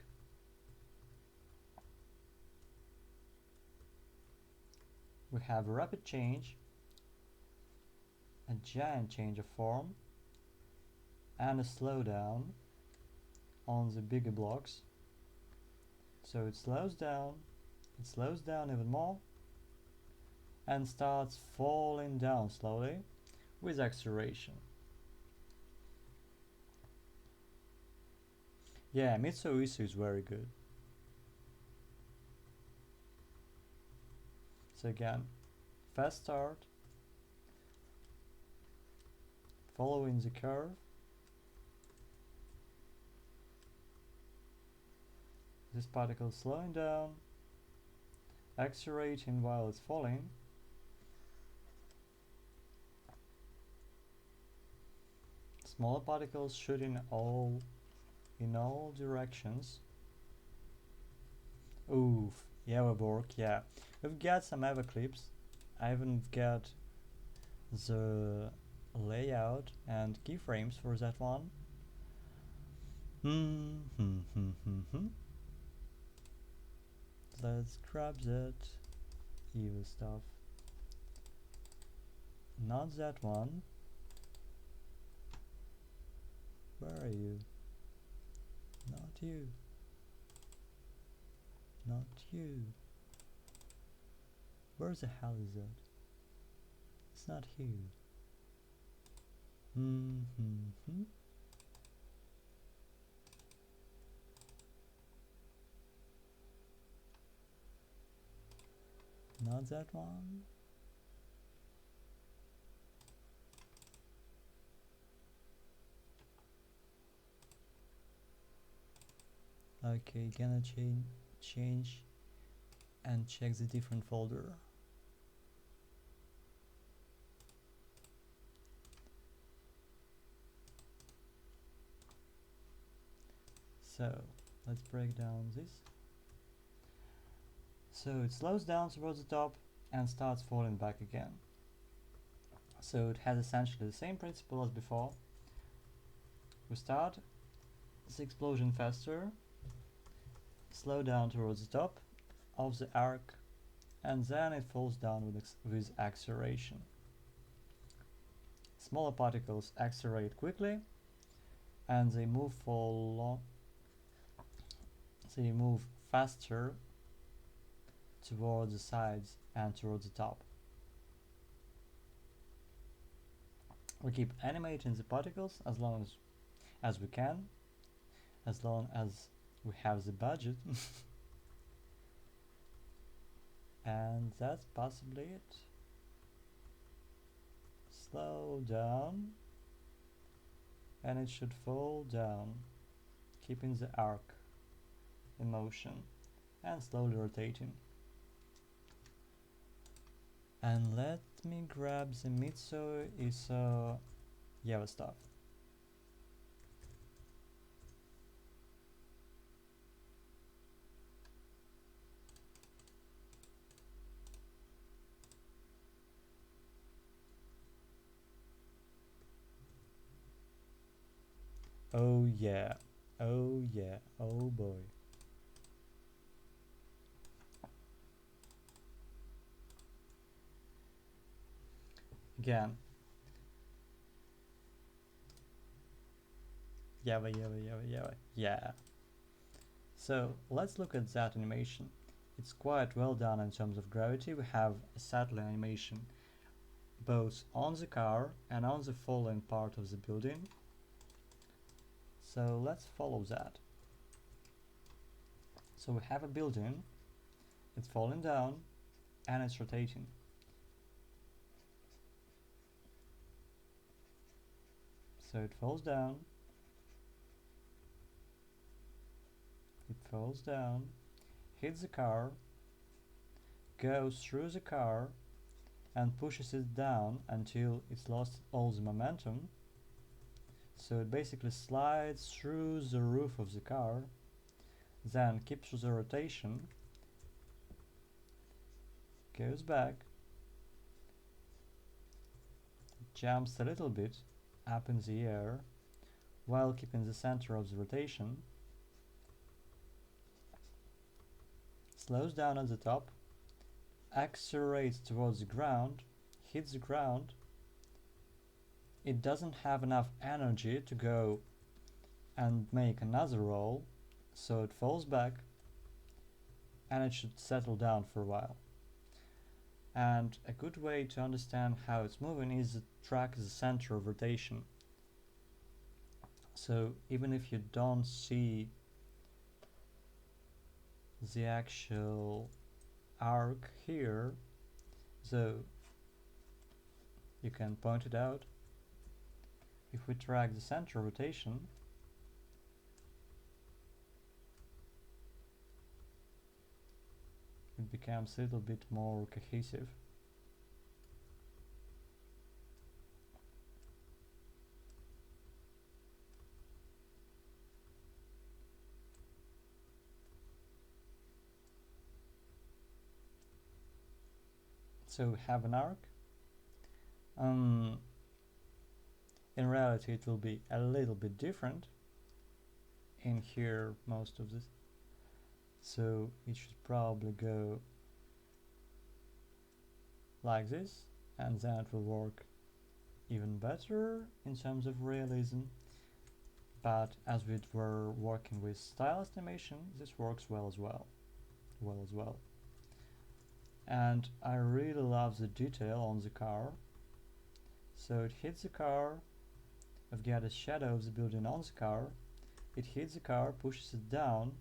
We have a rapid change, a giant change of form, and a slowdown on the bigger blocks. So it slows down even more, and starts falling down slowly with acceleration. Yeah, Mitsuisu is very good. So again, fast start, following the curve, this particle slowing down, accelerating while it's falling, smaller particles shooting in all directions. Oof, Yellowborg, yeah. We've got some Eva clips. I haven't got the layout and keyframes for that one. Let's grab that evil stuff. Not that one. Where are you? Not you. Not you. Where the hell is that? It's not here. Not that one. Okay, gonna change and check the different folder. So let's break down this. So it slows down towards the top and starts falling back again. So it has essentially the same principle as before. We start the explosion faster, slow down towards the top of the arc, and then it falls down with acceleration. Smaller particles accelerate quickly, and they move faster towards the sides and towards the top. We keep animating the particles as long as we can, as long as we have the budget. And that's possibly it. Slow down, and it should fall down, keeping the arc in motion. and slowly rotating. And let me grab the Mitsuo ISO Java stuff. Oh yeah, oh yeah, oh boy. Again. Java, Java, Java, Java, yeah. So let's look at that animation. It's quite well done in terms of gravity. We have a subtle animation both on the car and on the falling part of the building. So let's follow that. So we have a building, it's falling down and it's rotating. So it falls down, hits the car, goes through the car and pushes it down until it's lost all the momentum. So it basically slides through the roof of the car, then keeps the rotation, goes back, jumps a little bit up in the air while keeping the center of the rotation, slows down at the top, accelerates towards the ground, hits the ground. It doesn't have enough energy to go and make another roll, so it falls back and it should settle down for a while. And a good way to understand how it's moving is to track the center of rotation. So even if you don't see the actual arc here, so you can point it out. If we track the center rotation, it becomes a little bit more cohesive. So we have an arc. In reality it will be a little bit different in here most of this, so it should probably go like this, and then it will work even better in terms of realism. But as we were working with stylus animation, this works well as well. And I really love the detail on the car. So it hits the car, I've got a shadow of the building on the car, it hits the car, pushes it down,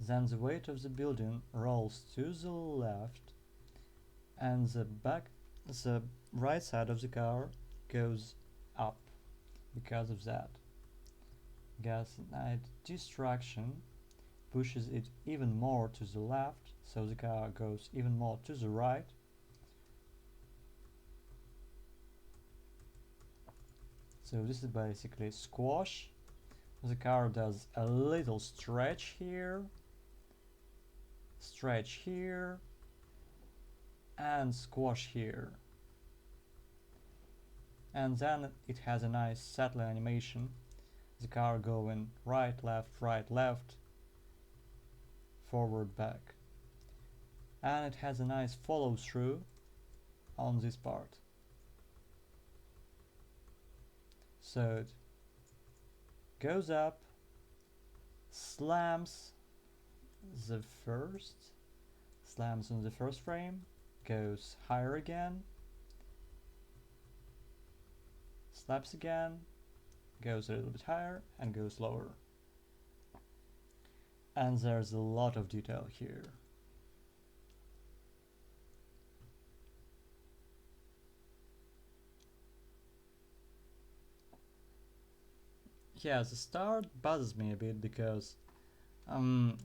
then the weight of the building rolls to the left, and the right side of the car goes up because of that. Gas night distraction pushes it even more to the left, so the car goes even more to the right. So this is basically squash. The car does a little stretch here, and squash here. And then it has a nice settling animation. The car going right, left, forward, back. And it has a nice follow through on this part. So it goes up, slams on the first frame, goes higher again, slaps again, goes a little bit higher and goes lower. And there's a lot of detail here. Yeah, the start bothers me a bit because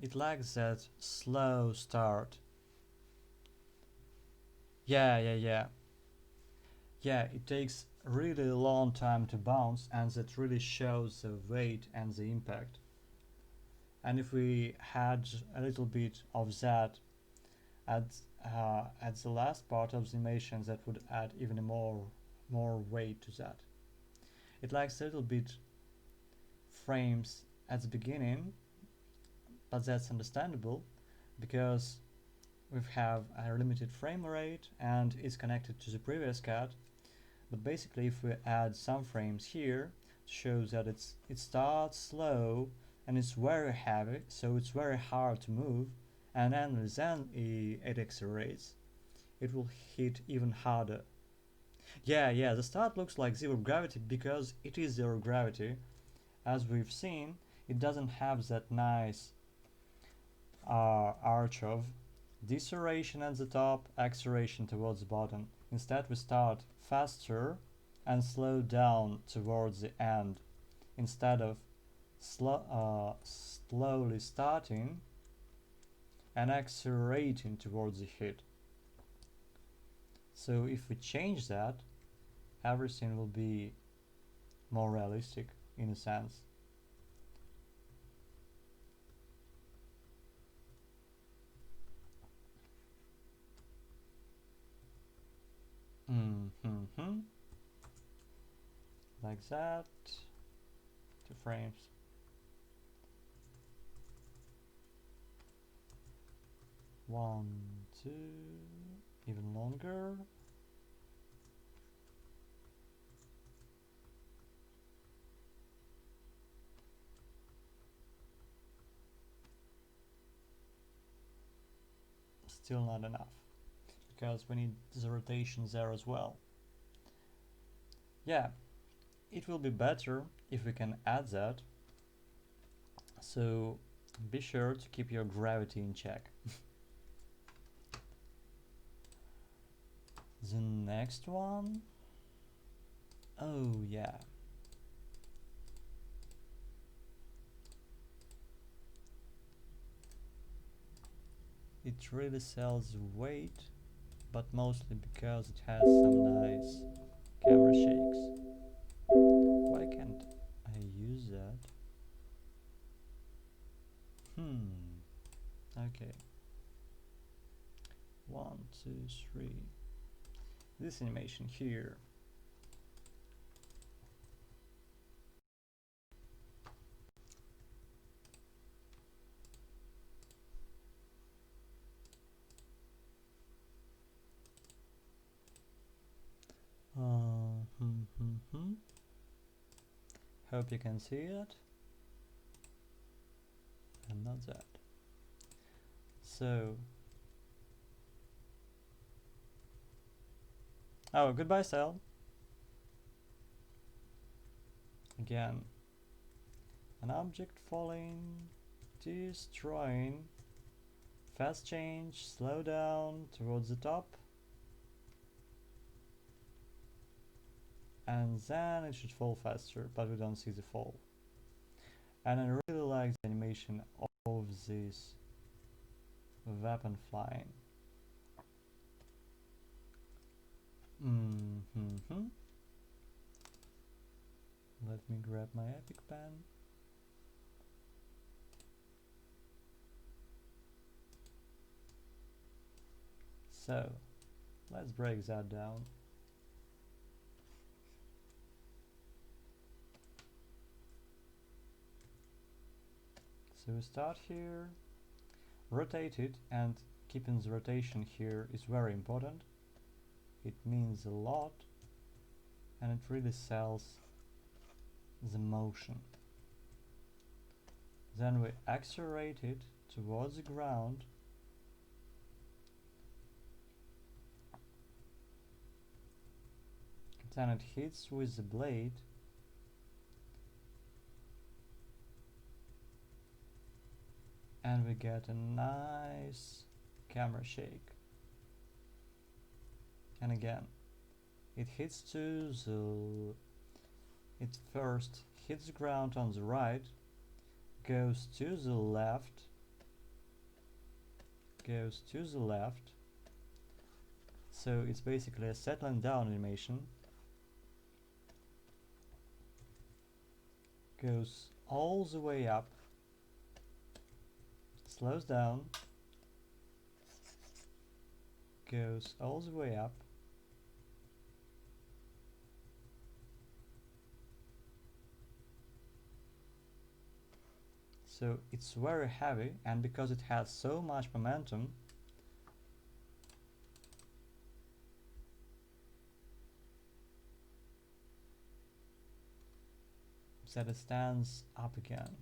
it lacks that slow start. Yeah, it takes really a long time to bounce, and that really shows the weight and the impact. And if we had a little bit of that at the last part of the animation, that would add even more weight to that. It lacks a little bit frames at the beginning, but that's understandable because we have a limited frame rate and it's connected to the previous cut. But basically, if we add some frames here, it shows that it starts slow and it's very heavy, so it's very hard to move, and then it accelerates. It will hit even harder. Yeah, the start looks like zero gravity because it is zero gravity. As we've seen, it doesn't have that nice arch of deceleration at the top, acceleration towards the bottom. Instead, we start faster and slow down towards the end, instead of slowly starting and accelerating towards the hit. So if we change that, everything will be more realistic in a sense. Like that. 2 frames. One, two, even longer. Still not enough, because we need the rotations there as well. Yeah, it will be better if we can add that, so be sure to keep your gravity in check. The next one, oh yeah, it really sells weight, but mostly because it has some nice camera shakes. Why can't I use that? Okay. 1, 2, 3. This animation here. Hope you can see it. And not that. So. Oh, goodbye, cell. Again. An object falling, destroying, fast change, slow down towards the top. And then it should fall faster, but we don't see the fall. And I really like the animation of this weapon flying. Let me grab my epic pen. So, let's break that down. So we start here, rotate it, and keeping the rotation here is very important. It means a lot, and it really sells the motion. Then we accelerate it towards the ground. Then it hits with the blade. And we get a nice camera shake. And again, it first hits the ground on the right, goes to the left, so it's basically a settling down animation, goes all the way up, slows down, goes all the way up, so it's very heavy, and because it has so much momentum, that it stands up again.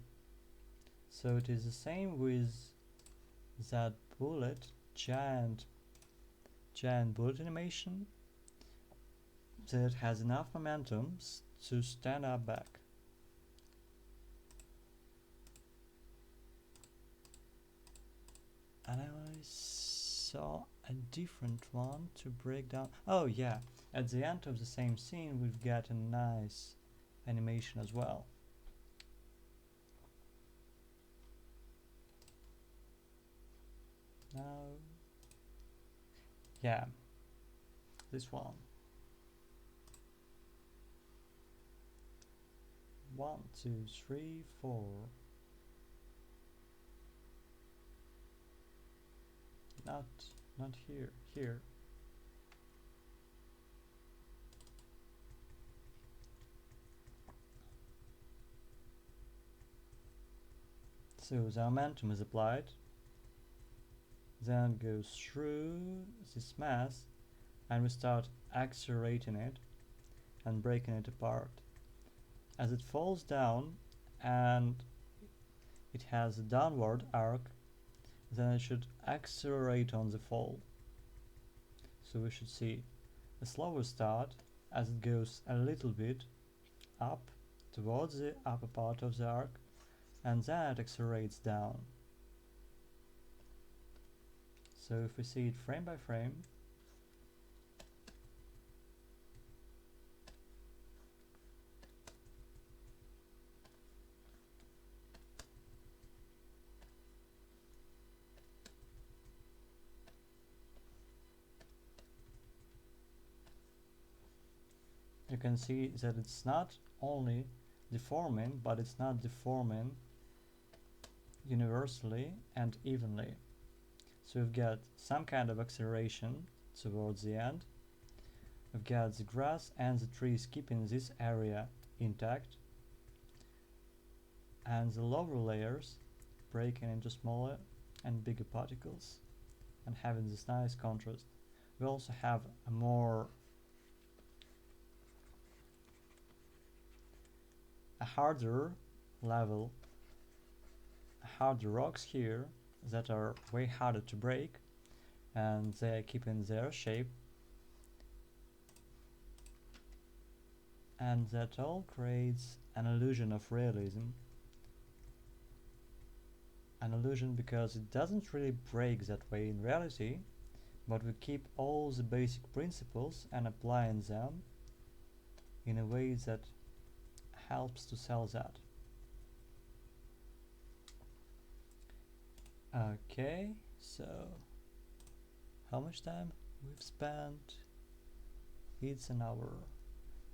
So it is the same with that bullet, giant bullet animation, that it has enough momentum to stand up back. And I saw a different one to break down. Oh yeah, at the end of the same scene we've got a nice animation as well. Now, yeah, this one. 1, 2, 3, 4. Not here. Here. So the momentum is applied, then goes through this mass, and we start accelerating it and breaking it apart. As it falls down and it has a downward arc, then it should accelerate on the fall. So we should see a slower start as it goes a little bit up towards the upper part of the arc, and then it accelerates down. So if we see it frame by frame, you can see that it's not only deforming, but it's not deforming universally and evenly. So we've got some kind of acceleration towards the end. We've got the grass and the trees keeping this area intact, and the lower layers breaking into smaller and bigger particles and having this nice contrast. We also have a harder level, harder rocks here that are way harder to break, and they are keeping their shape, and that all creates an illusion of realism. An illusion because it doesn't really break that way in reality, but we keep all the basic principles and applying them in a way that helps to sell that. Okay, so how much time we've spent? It's an hour.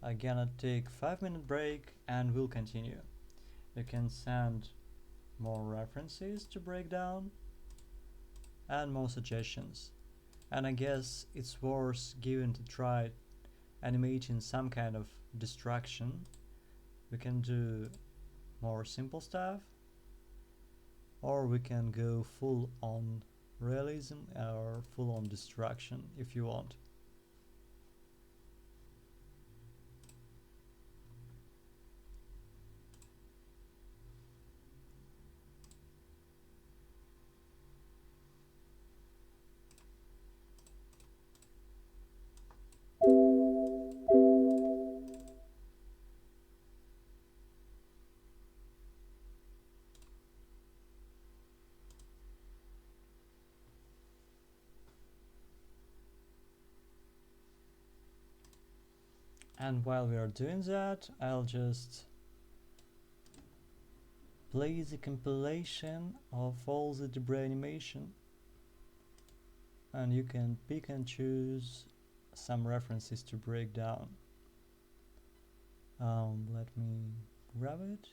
I'm gonna take 5-minute break and we'll continue. You can send more references to break down and more suggestions. And I guess it's worth giving to try animating some kind of distraction. We can do more simple stuff, or we can go full on realism or full on distraction if you want. And while we are doing that, I'll just play the compilation of all the debris animation, and you can pick and choose some references to break down. Let me grab it.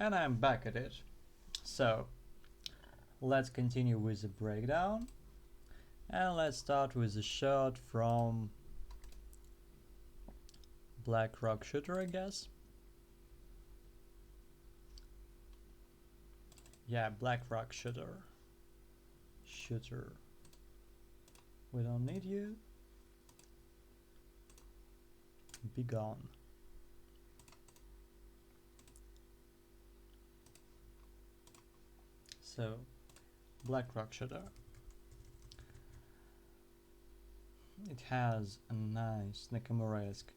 And I'm back at it. So let's continue with the breakdown, and let's start with a shot from Black Rock Shooter, I guess. Yeah, Black Rock Shooter. We don't need you. Be gone. So, Black Rock Shooter. It has a nice Nakamura-esque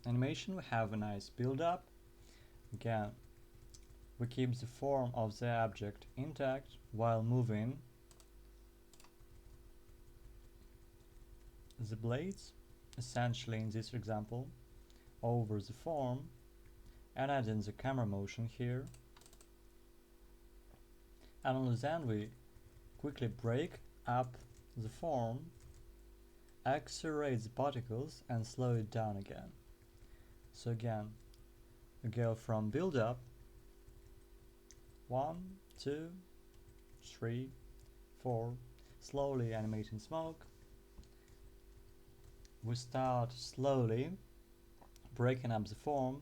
animation. We have a nice build-up. Again, we keep the form of the object intact while moving the blades, essentially in this example, over the form, and adding the camera motion here. And on the end we quickly break up the form, accelerate the particles and slow it down again. So again, we go from build up 1, 2, 3, 4, slowly animating smoke. We start slowly breaking up the form,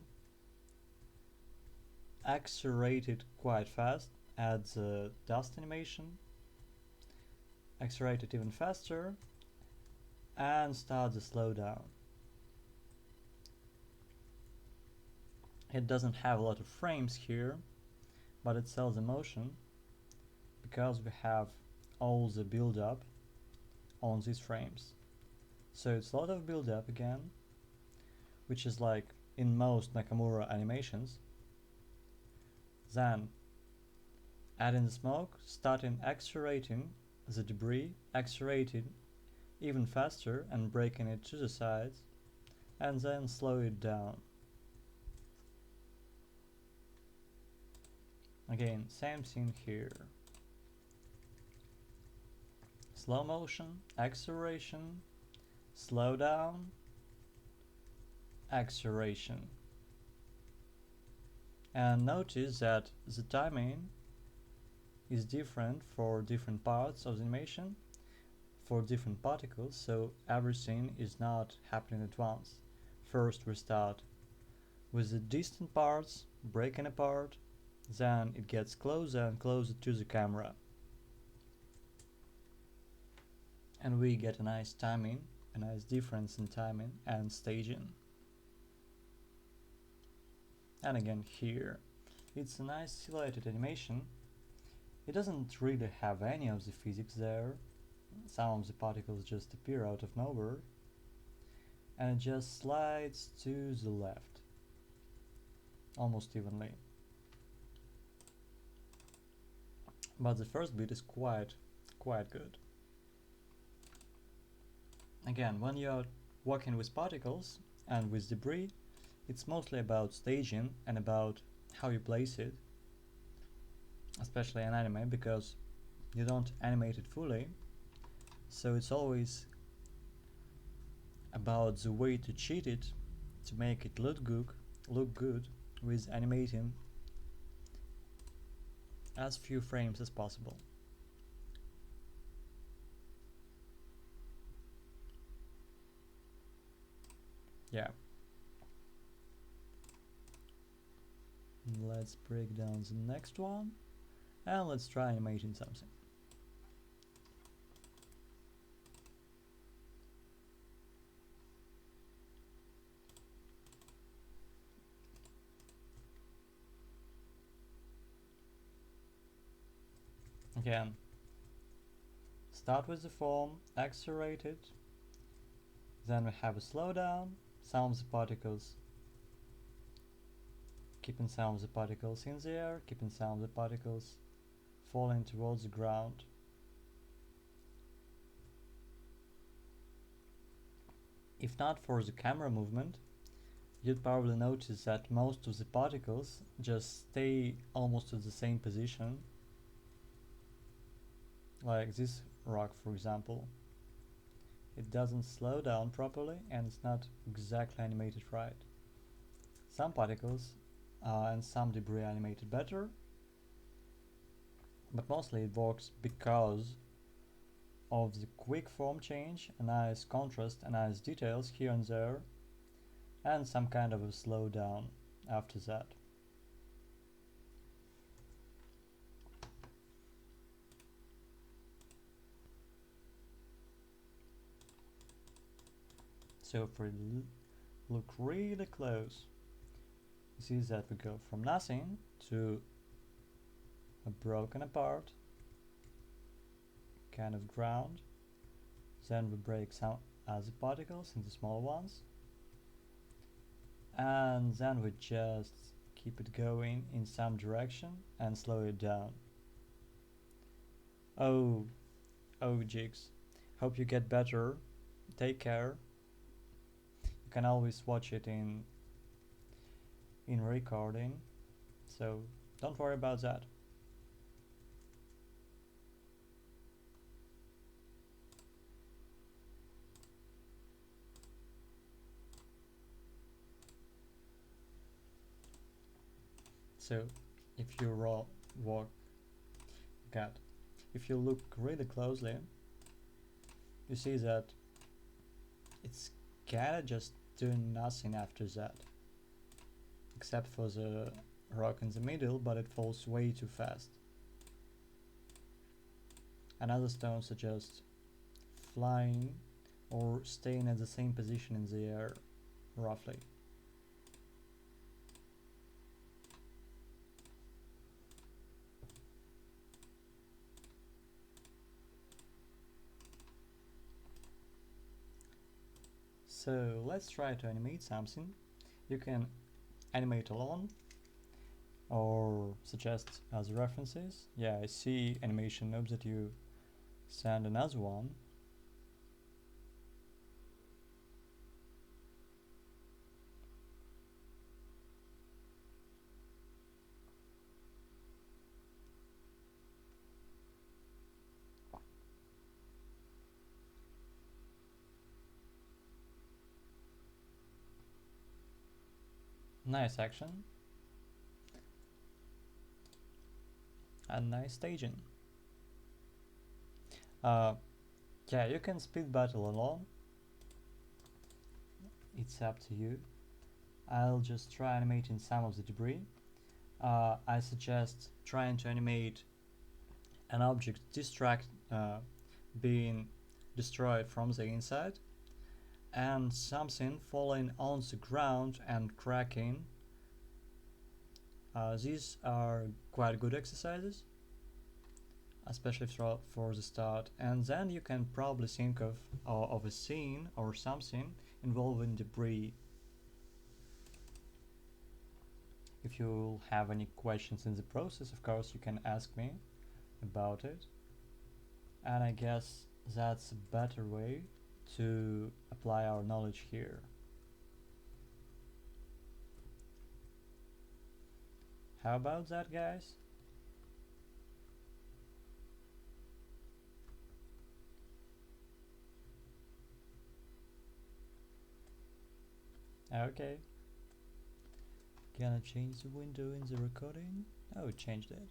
accelerate it quite fast, add the dust animation, accelerate it even faster, and start the slowdown. It doesn't have a lot of frames here, but it sells the motion because we have all the build up on these frames. So it's a lot of build up again, which is like in most Nakamura animations. Then adding the smoke, starting accelerating the debris, accelerating even faster and breaking it to the sides, and then slow it down. Again, same thing here. Slow motion, acceleration, slow down, acceleration. And notice that the timing is different for different parts of the animation, for different particles, so everything is not happening at once. First we start with the distant parts, breaking apart, then it gets closer and closer to the camera. And we get a nice timing, a nice difference in timing and staging. And again here, it's a nice silhouetted animation. It doesn't really have any of the physics there. Some of the particles just appear out of nowhere, and it just slides to the left, almost evenly. But the first bit is quite good. Again, when you're working with particles and with debris, it's mostly about staging and about how you place it, especially in anime, because you don't animate it fully, so it's always about the way to cheat it, to make it look good with animating as few frames as possible. Yeah. Let's break down the next one, and let's try animating something. Again, start with the form, accelerate it, then we have a slowdown, some of the particles, keeping some of the particles in the air, keeping some of the particles falling towards the ground. If not for the camera movement, you'd probably notice that most of the particles just stay almost at the same position. Like this rock, for example. it doesn't slow down properly and it's not exactly animated right. Some particles and some debris animated better, but mostly it works because of the quick form change, a nice contrast, a nice details here and there, and some kind of a slowdown after that. So if we look really close, you see that we go from nothing to a broken apart kind of ground. Then we break some other particles into small ones, and then we just keep it going in some direction and slow it down. Oh Jigs, hope you get better. Take care. You can always watch it in recording, so don't worry about that. So if you if you look really closely, you see that it's kinda just doing nothing after that, except for the rock in the middle, but it falls way too fast. And other stones are just flying or staying at the same position in the air, roughly. So let's try to animate something. You can animate alone or suggest as references. Yeah, I see animation notes that you send another one. Nice action and nice staging. Yeah, you can speed battle alone. It's up to you. I'll just try animating some of the debris. I suggest trying to animate an object being destroyed from the inside, and something falling on the ground and cracking. These are quite good exercises, especially for the start, and then you can probably think of a scene or something involving debris. If you have any questions in the process, of course you can ask me about it, and I guess that's a better way to apply our knowledge here. How about that, guys? Okay. Gonna change the window in the recording. Oh, changed it.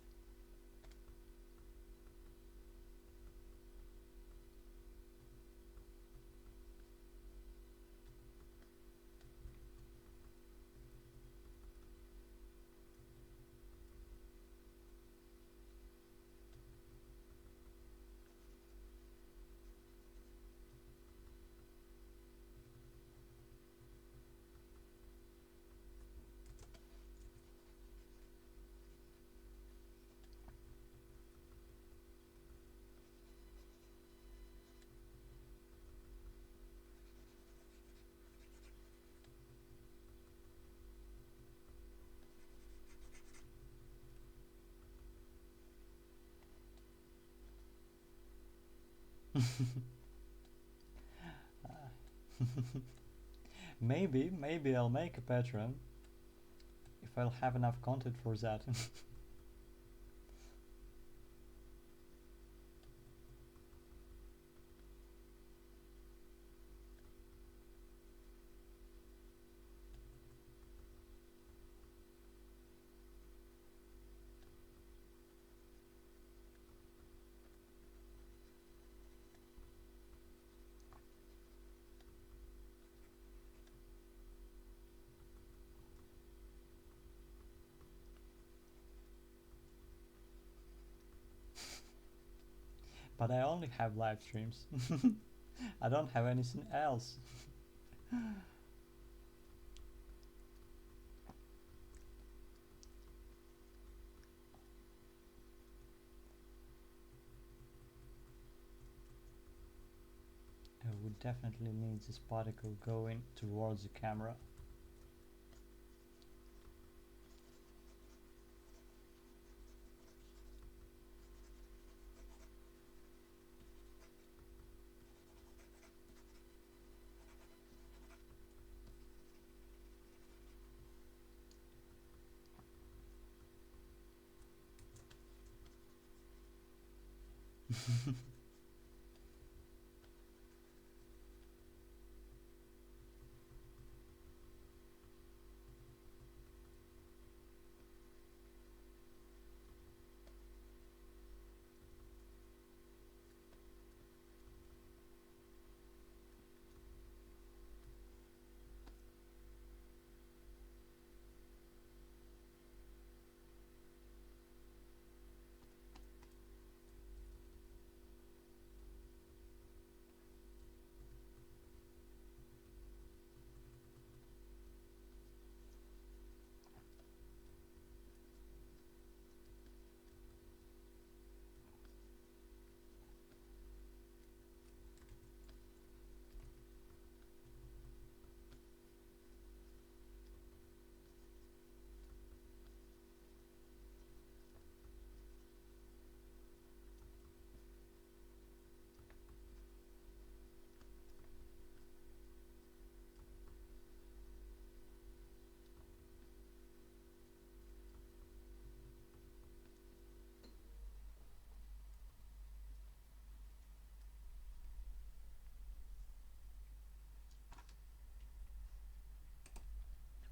Maybe I'll make a Patreon if I'll have enough content for that. But I only have live streams. I don't have anything else. We definitely need this particle going towards the camera.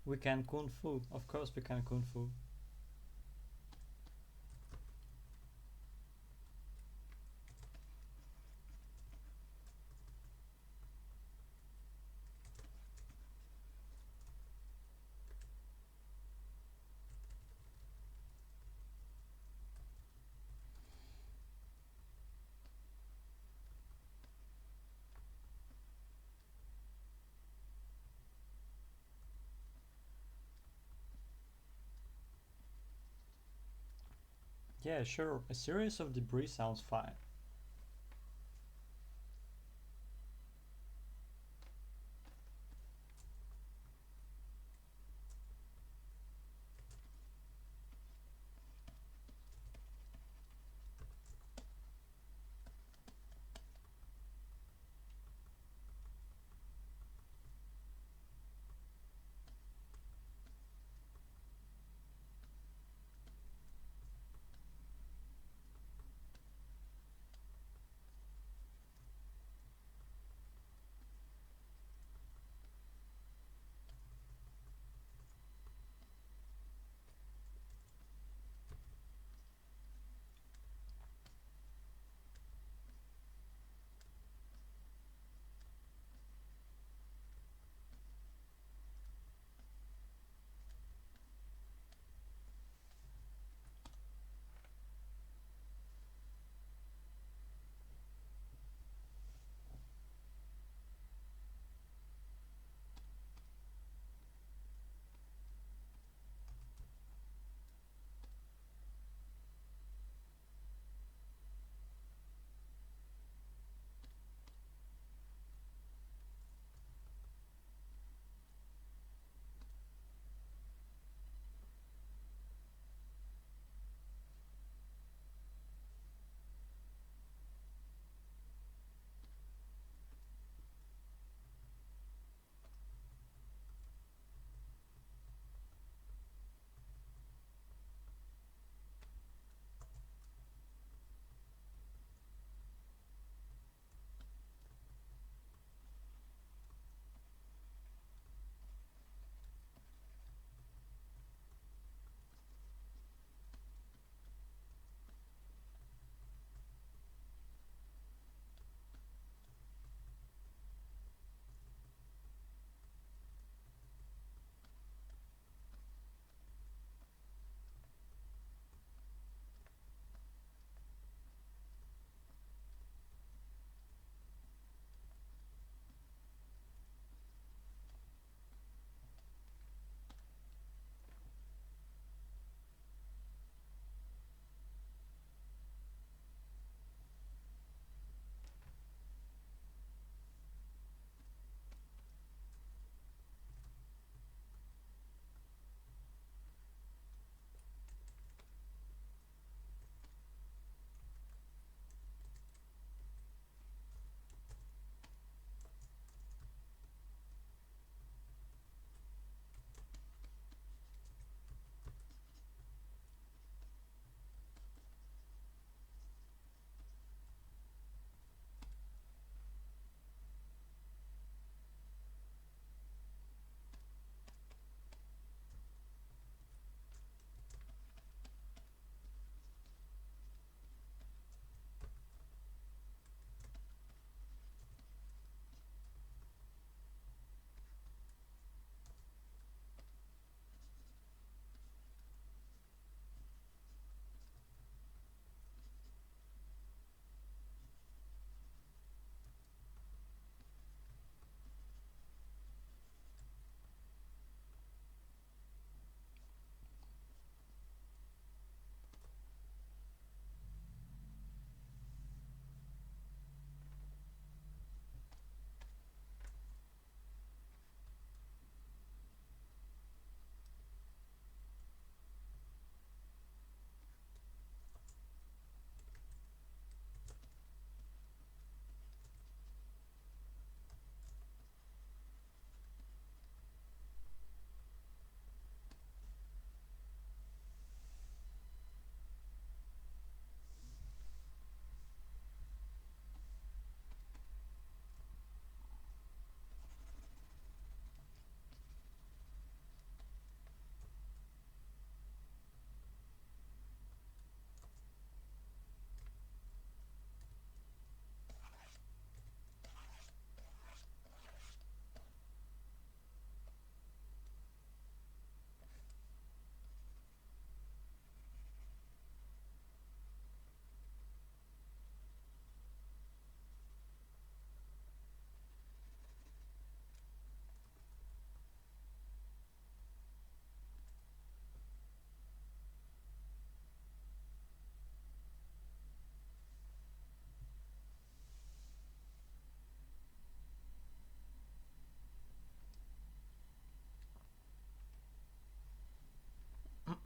We can kung fu. Of course we can kung fu. Yeah, sure. A series of debris sounds fine.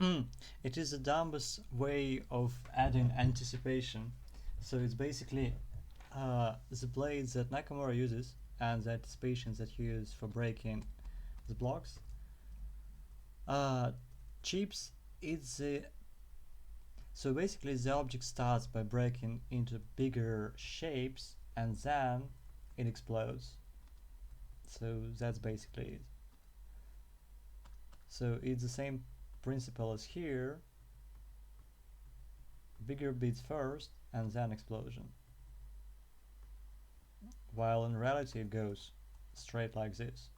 It is the dumbest way of adding anticipation. So it's basically the blades that Nakamura uses and the anticipations that he uses for breaking the blocks. Chips is the so basically the object starts by breaking into bigger shapes and then it explodes. So that's basically it. So it's the same principle as here. Bigger bits first and then explosion. While in reality it goes straight like this.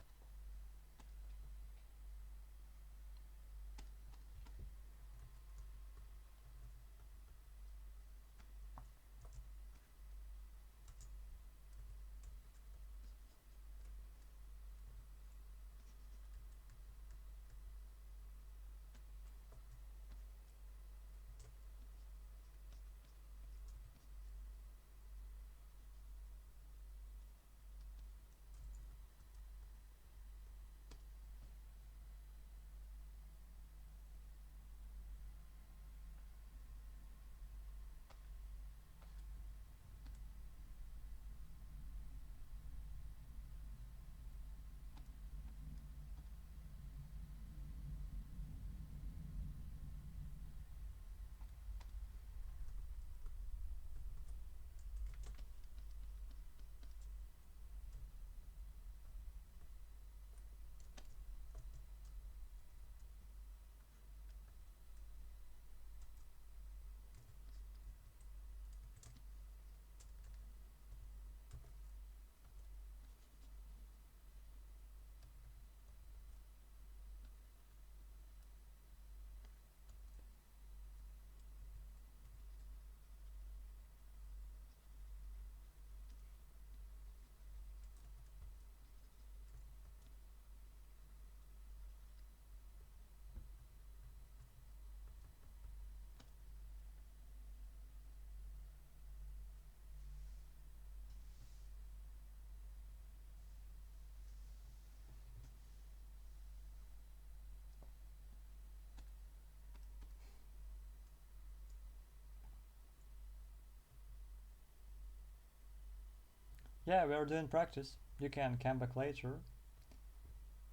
Yeah, we are doing practice. You can come back later.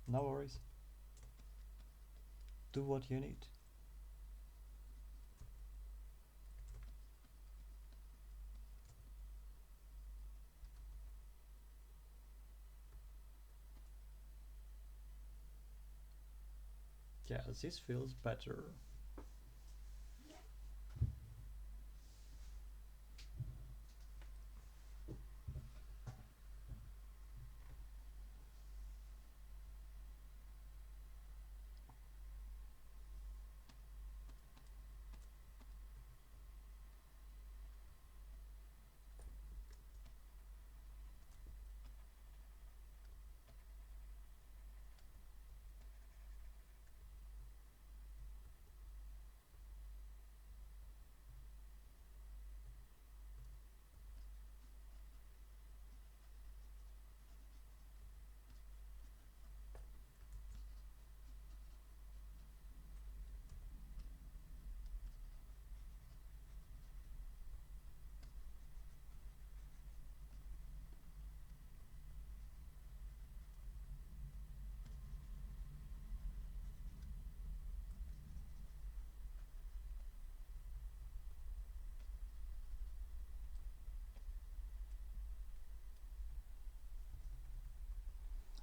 No worries. Do what you need. Yeah, this feels better.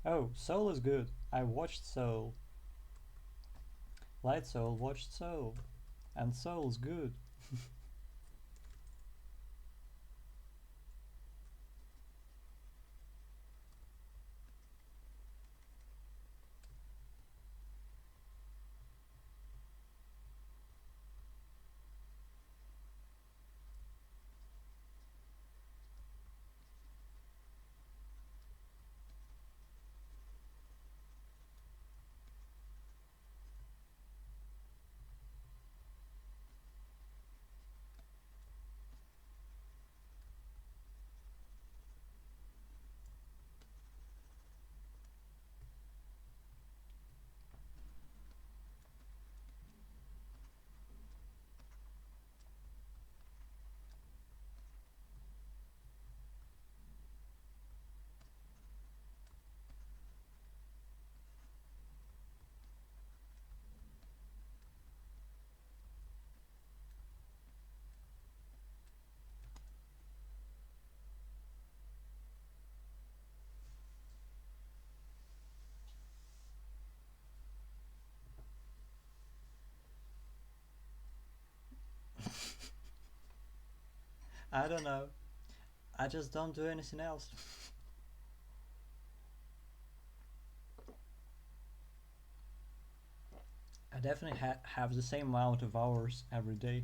Oh, Soul is good. I watched Soul. Light Soul watched Soul. And Soul's good. I don't know. I just don't do anything else. I definitely have the same amount of hours every day.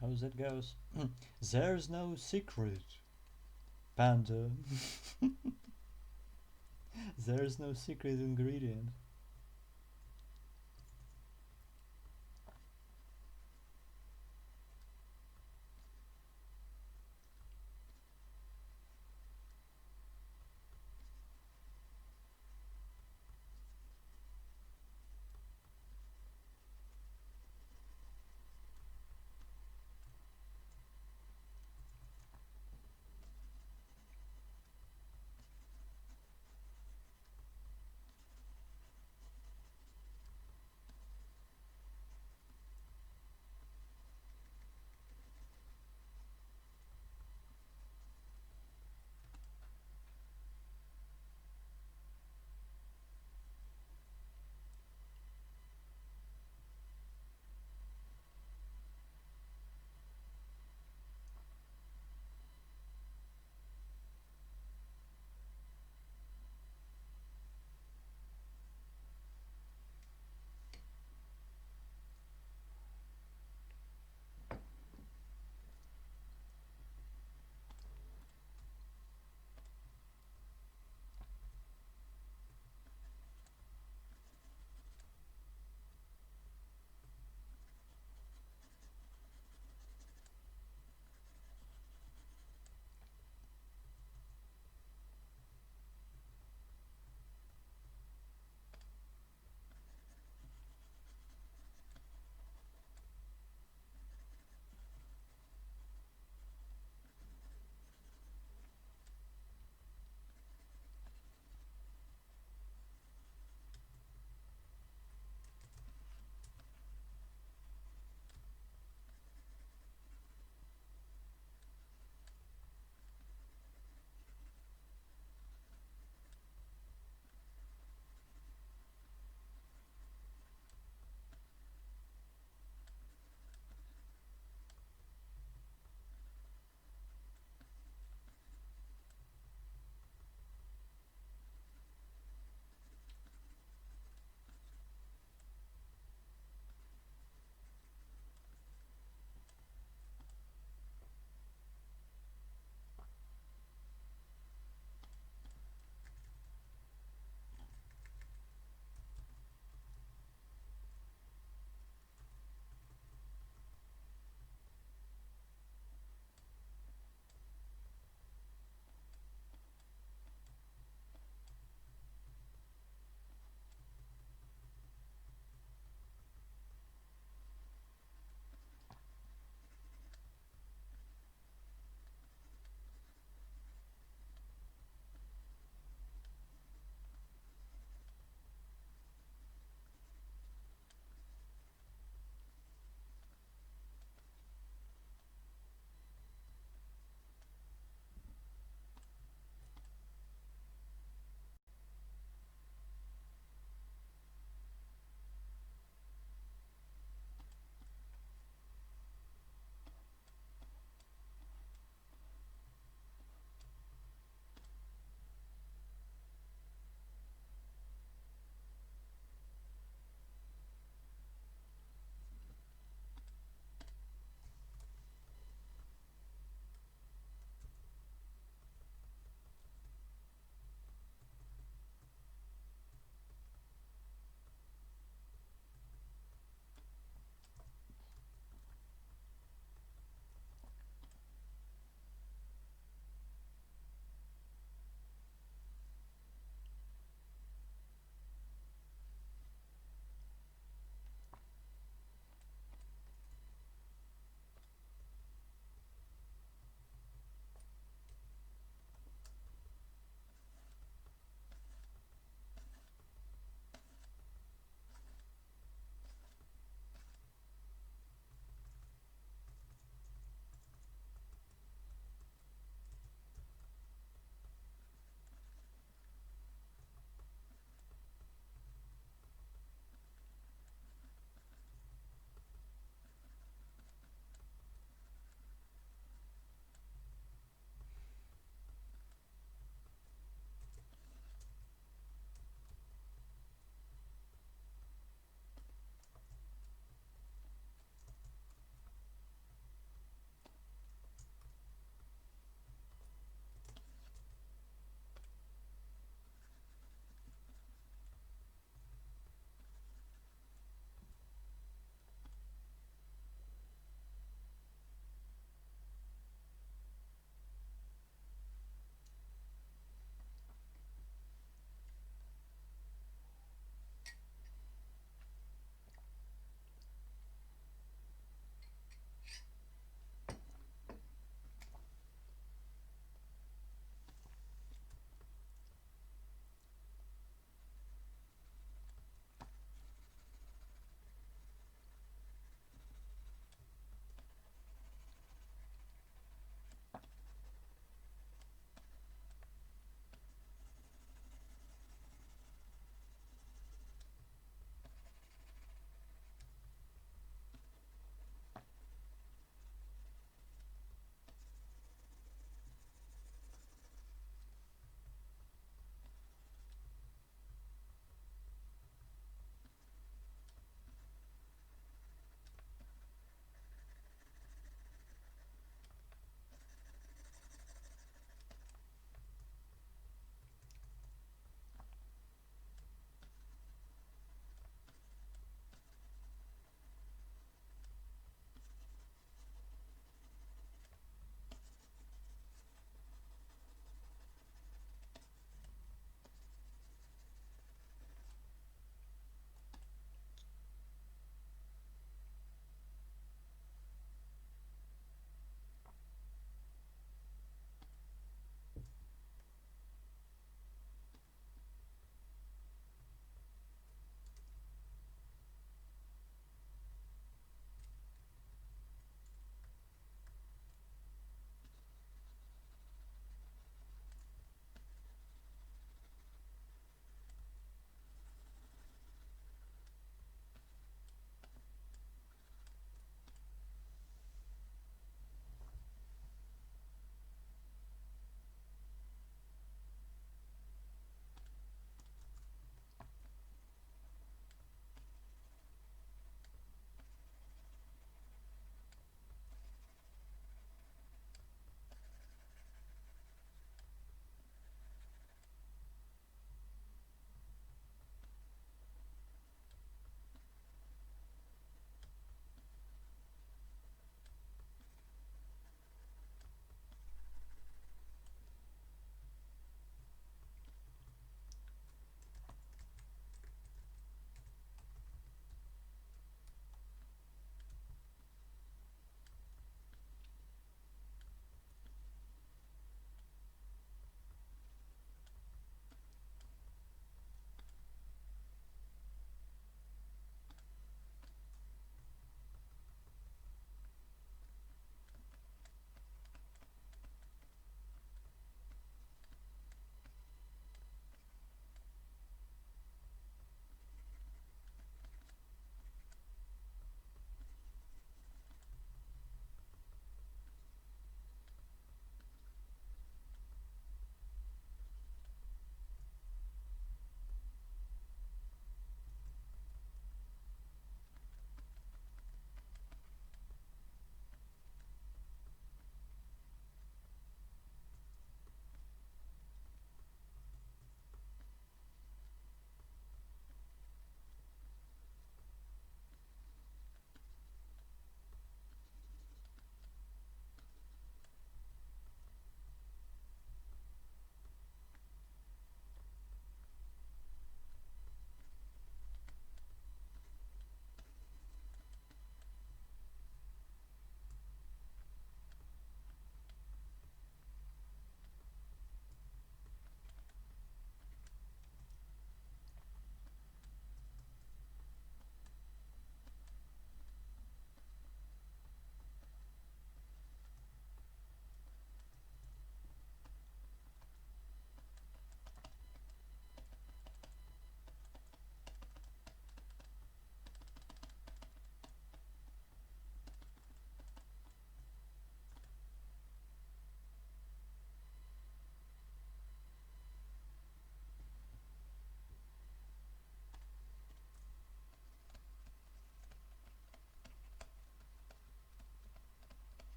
How's that goes? There's no secret, Panda. There's no secret ingredient.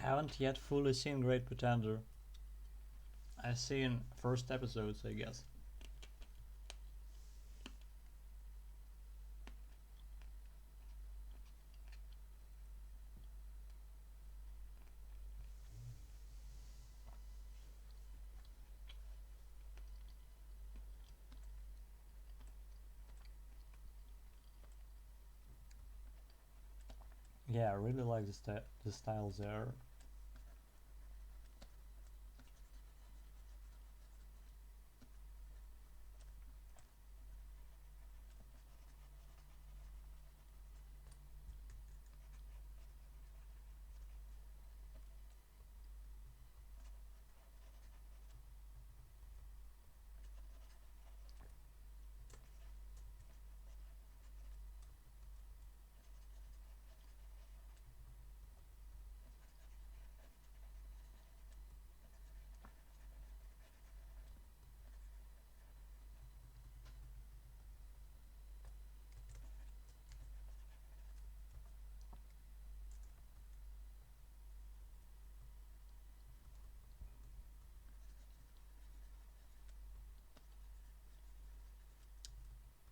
haven't yet fully seen Great Pretender. I've seen first episodes, I guess. Yeah, I really like the style there.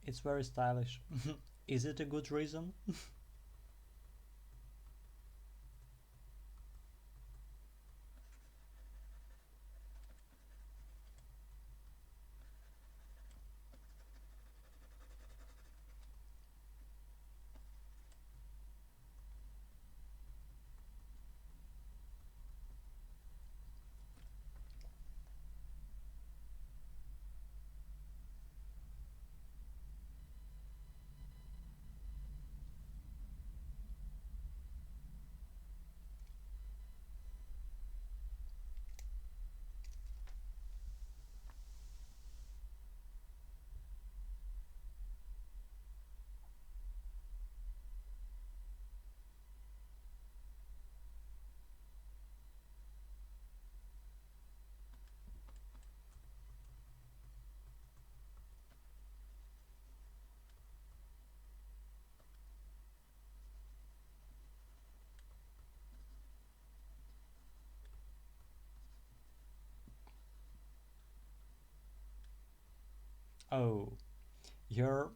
It's very stylish. Is it a good reason? Oh, you're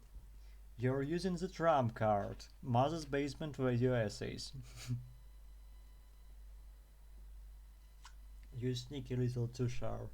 using the trump card. Mother's Basement Radio Essays. You sneaky little Tushar.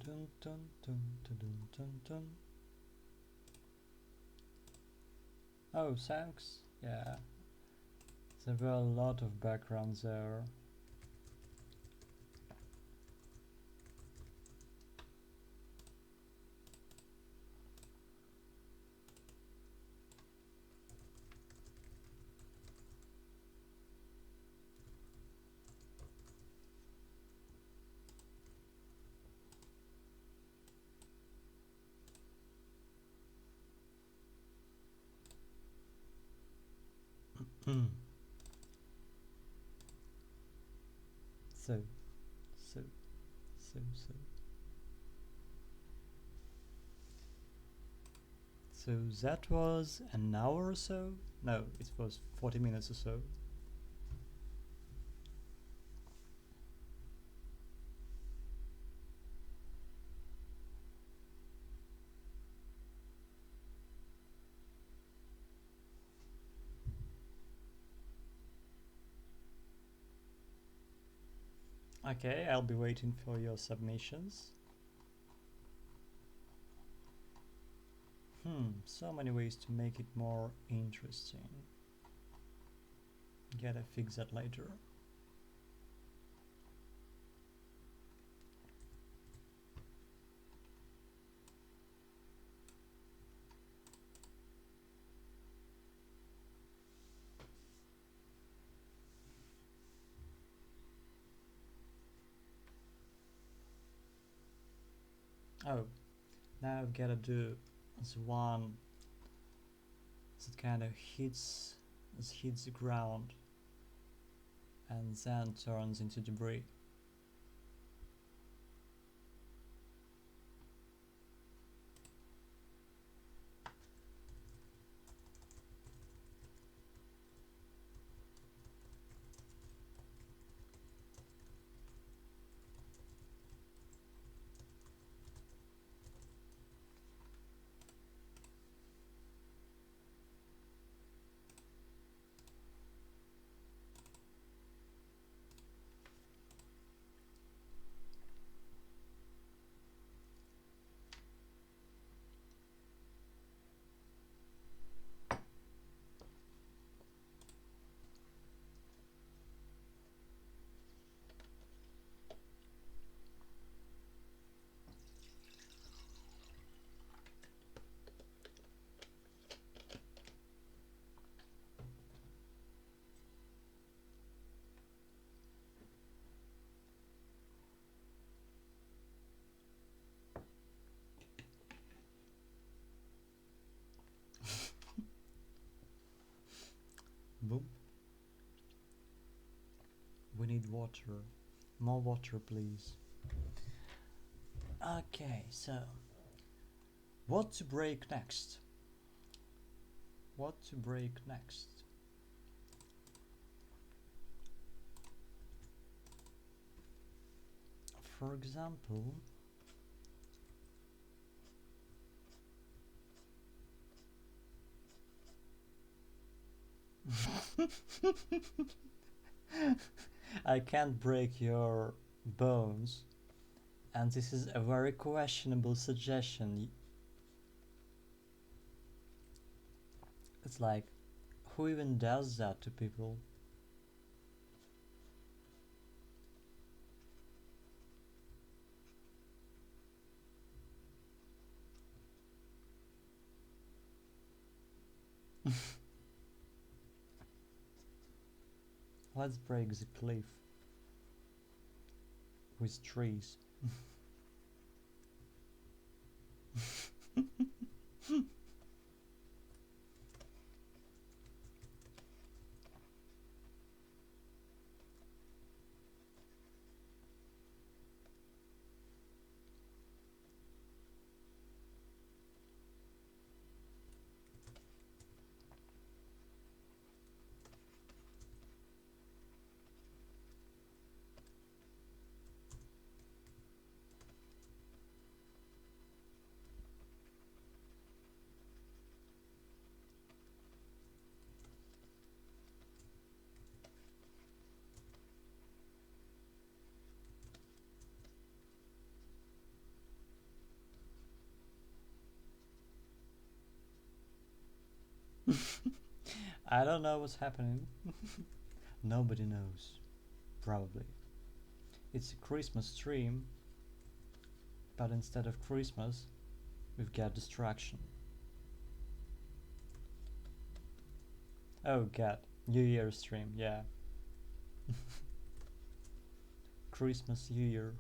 Dun, dun, dun, dun, dun, dun, dun. Oh, thanks. Yeah, there were a lot of backgrounds there. So, so, so, so. So that was an hour or so? No, it was 40 minutes or so. Okay, I'll be waiting for your submissions. So many ways to make it more interesting. Gotta fix that later. Oh, now I've gotta do the one that kind of hits the ground and then turns into debris. Boom. We need water. More water, please. Okay, so what to break next? What to break next? For example, I can't break your bones, and this is a very questionable suggestion. It's like, who even does that to people? Let's break the cliff with trees. I don't know what's happening. Nobody knows. Probably. It's a Christmas stream, but instead of Christmas, we've got distraction. Oh god, New Year stream, yeah. Christmas, New Year.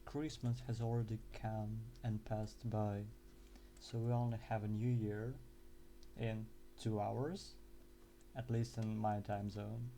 Christmas has already come and passed by, so we only have a New Year in 2 hours, at least in my time zone.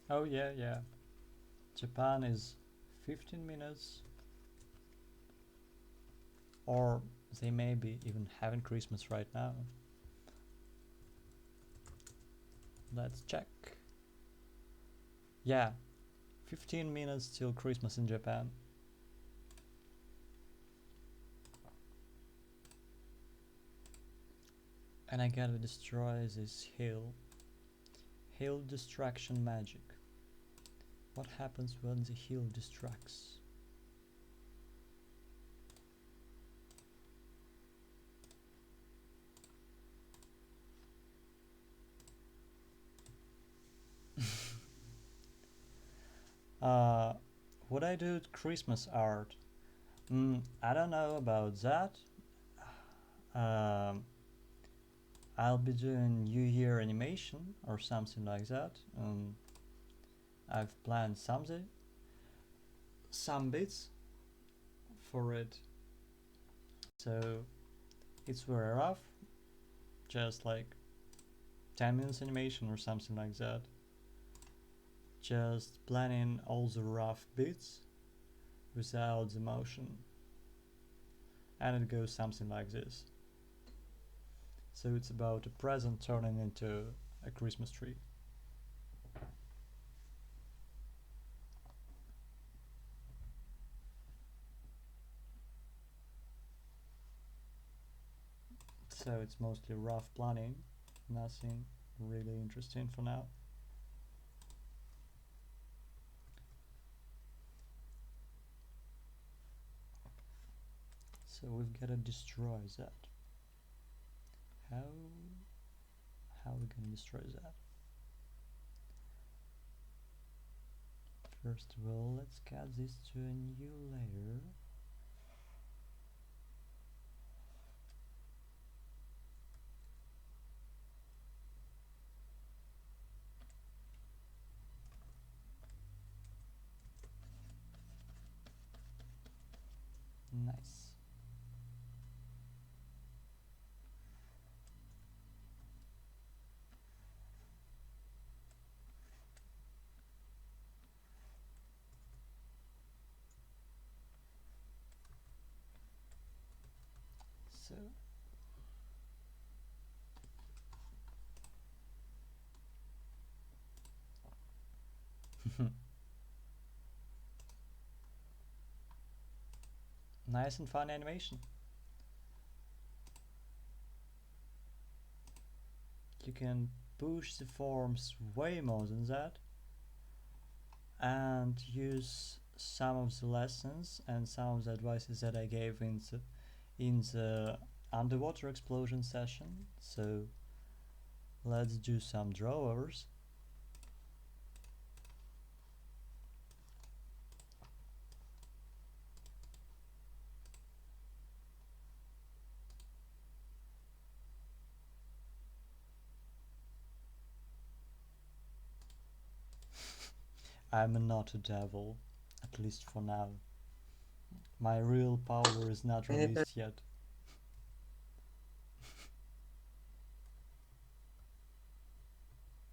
Oh yeah, yeah. Japan is 15 minutes, or they may be even having Christmas right now. Let's check. Yeah, 15 minutes till Christmas in Japan. And I gotta destroy this hill. Hill distraction magic. What happens when the hill distracts? Would I do Christmas art? I don't know about that. I'll be doing New Year animation or something like that. I've planned some bits for it, so it's very rough, just like 10 minutes animation or something like that. Just planning all the rough bits without the motion, and it goes something like this. So it's about a present turning into a Christmas tree. So it's mostly rough planning, nothing really interesting for now. So we've got to destroy that. How are we gonna destroy that? First of all, let's cut this to a new layer. Nice. So nice and fun animation. You can push the forms way more than that and use some of the lessons and some of the advices that I gave in the underwater explosion session. So let's do some drawovers. I'm not a devil, at least for now. My real power is not released yet.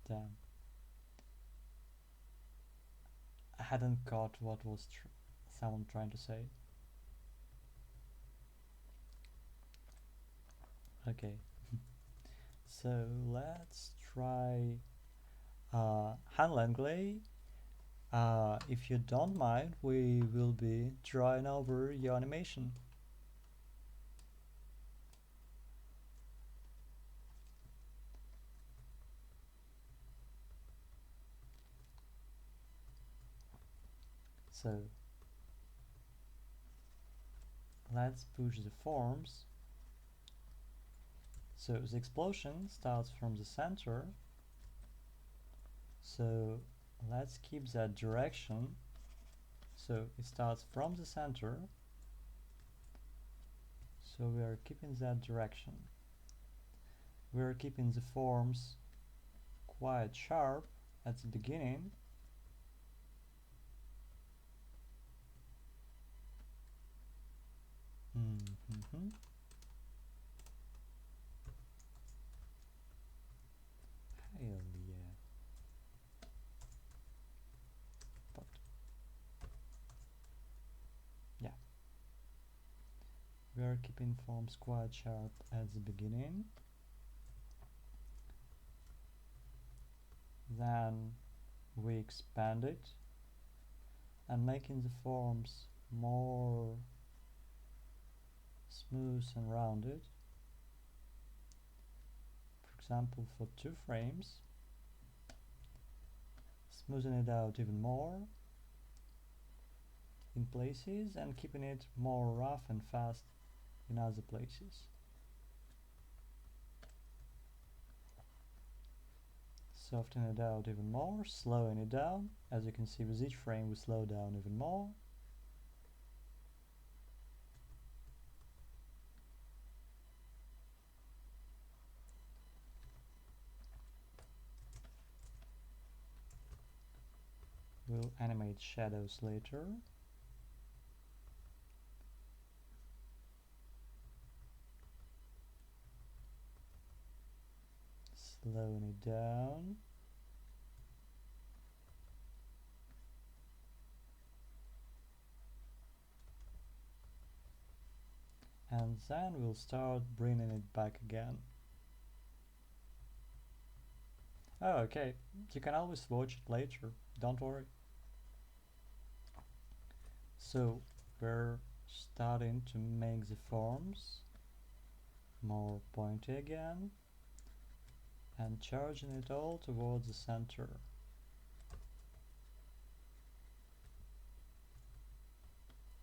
Damn. hadn't caught what was someone trying to say. Okay, so let's try Han Langley. If you don't mind, we will be drawing over your animation. So let's push the forms. So the explosion starts from the center. So let's keep that direction. So it starts from the center. So we are keeping that direction. We are keeping the forms quite sharp at the beginning. Hell yeah. But yeah, we are keeping forms quite sharp at the beginning. Then we expand it and making the forms more smooth and rounded. For example, for 2 frames, smoothing it out even more in places and keeping it more rough and fast in other places. Soften it out even more, slowing it down. As you can see, with each frame we slow down even more. We'll animate shadows later. Slowing it down. And then we'll start bringing it back again. Oh, okay, you can always watch it later, don't worry. So we're starting to make the forms more pointy again and charging it all towards the center.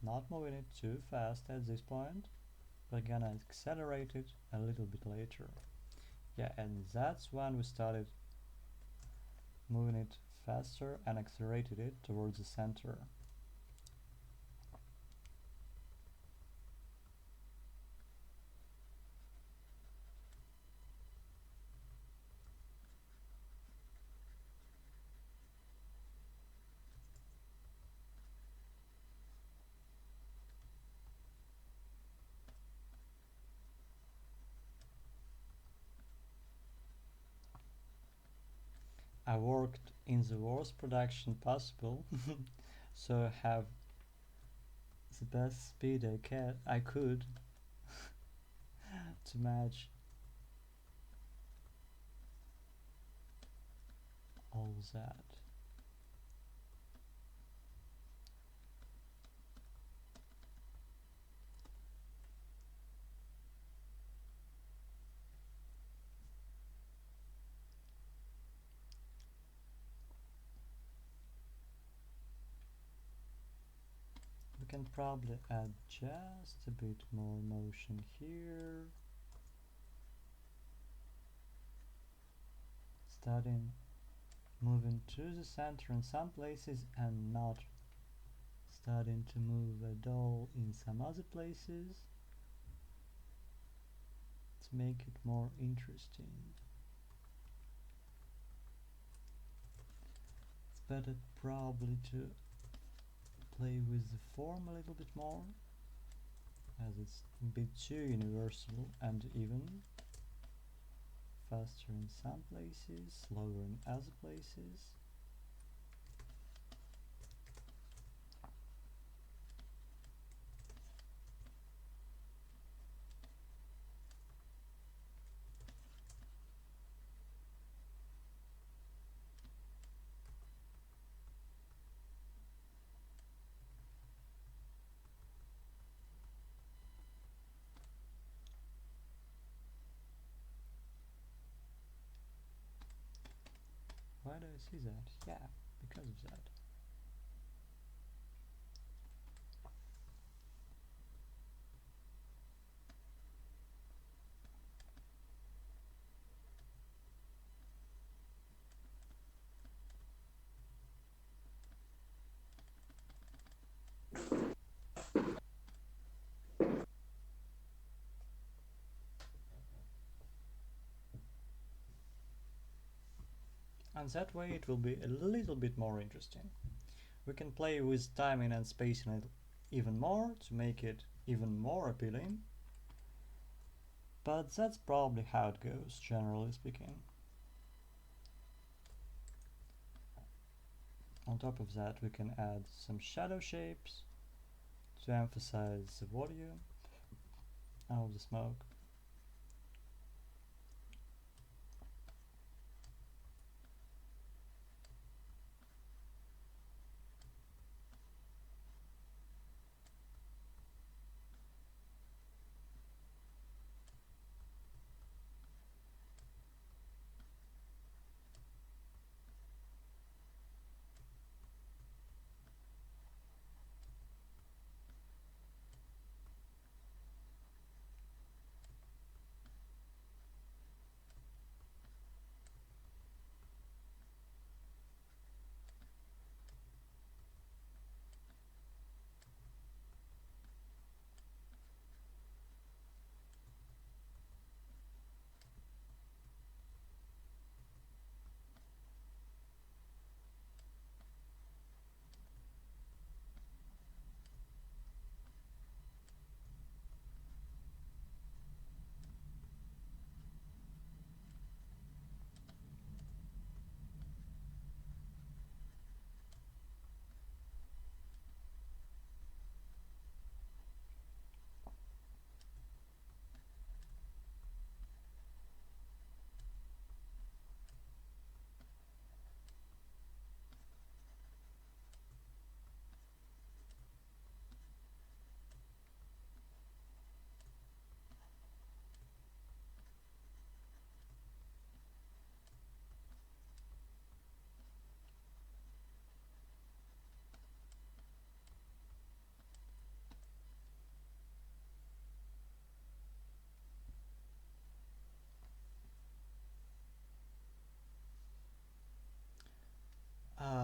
Not moving it too fast at this point. We're gonna accelerate it a little bit later. Yeah, and that's when we started moving it faster and accelerated it towards the center. I worked in the worst production possible, so I have the best speed I could to match all that. We can probably add just a bit more motion here. Starting moving to the center in some places and not starting to move at all in some other places to make it more interesting. It's better probably to play with the form a little bit more, as it's a bit too universal and even. Faster in some places, slower in other places. do I see that? Yeah, because of that. And that way it will be a little bit more interesting. We can play with timing and spacing it even more to make it even more appealing. But that's probably how it goes, generally speaking. On top of that, we can add some shadow shapes to emphasize the volume of the smoke.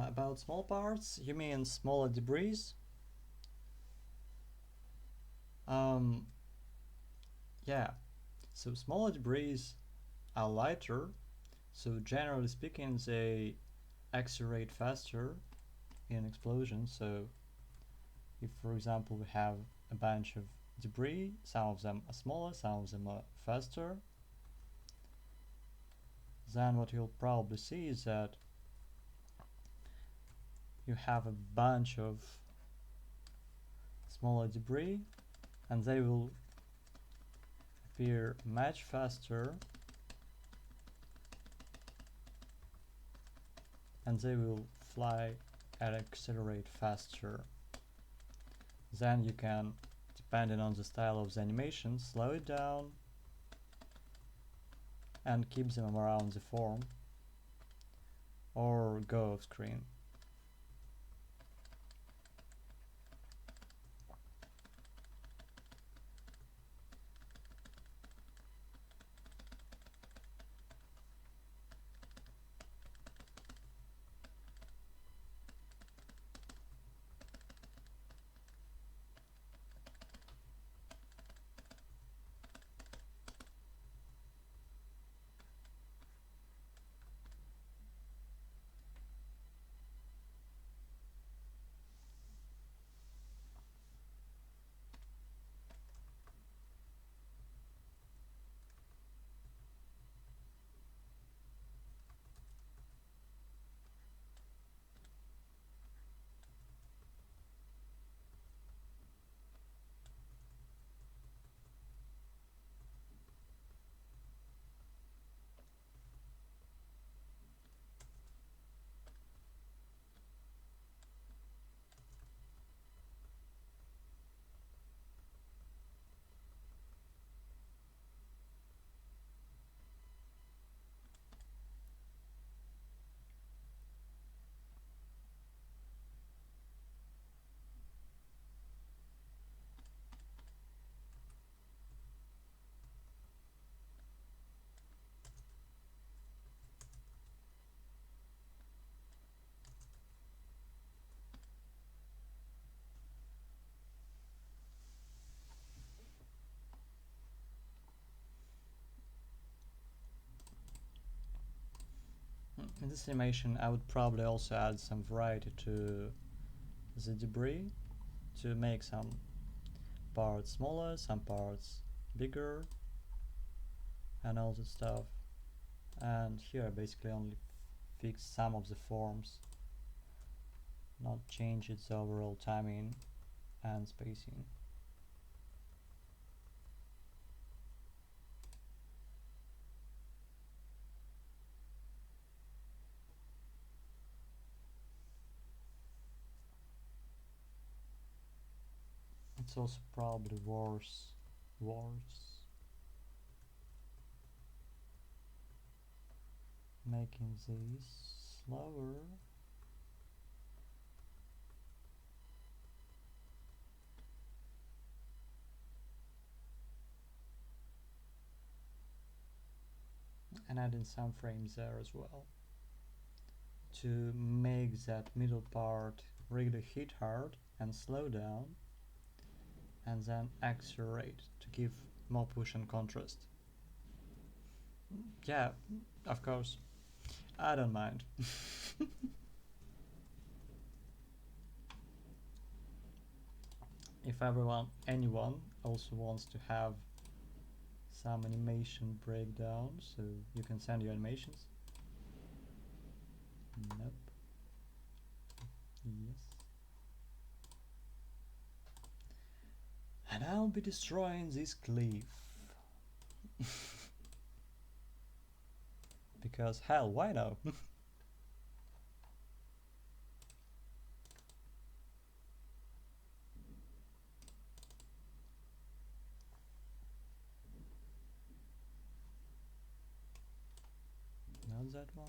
About small parts, you mean smaller debris? Yeah, so smaller debris are lighter, so generally speaking they accelerate faster in explosion. So if for example we have a bunch of debris, some of them are smaller, some of them are faster, then what you'll probably see is that you have a bunch of smaller debris and they will appear much faster and they will fly and accelerate faster. Then you can, depending on the style of the animation, slow it down and keep them around the form or go off screen. In this animation I would probably also add some variety to the debris to make some parts smaller, some parts bigger, and all that stuff. And here I basically only fix some of the forms, not change its overall timing and spacing. It's also probably worse making these slower. And adding some frames there as well to make that middle part really hit hard and slow down, and then accelerate to give more push and contrast. Yeah, of course, I don't mind. If anyone also wants to have some animation breakdown, so you can send your animations. Nope. Yes. And I'll be destroying this cliff. Because hell, why no? Not that one.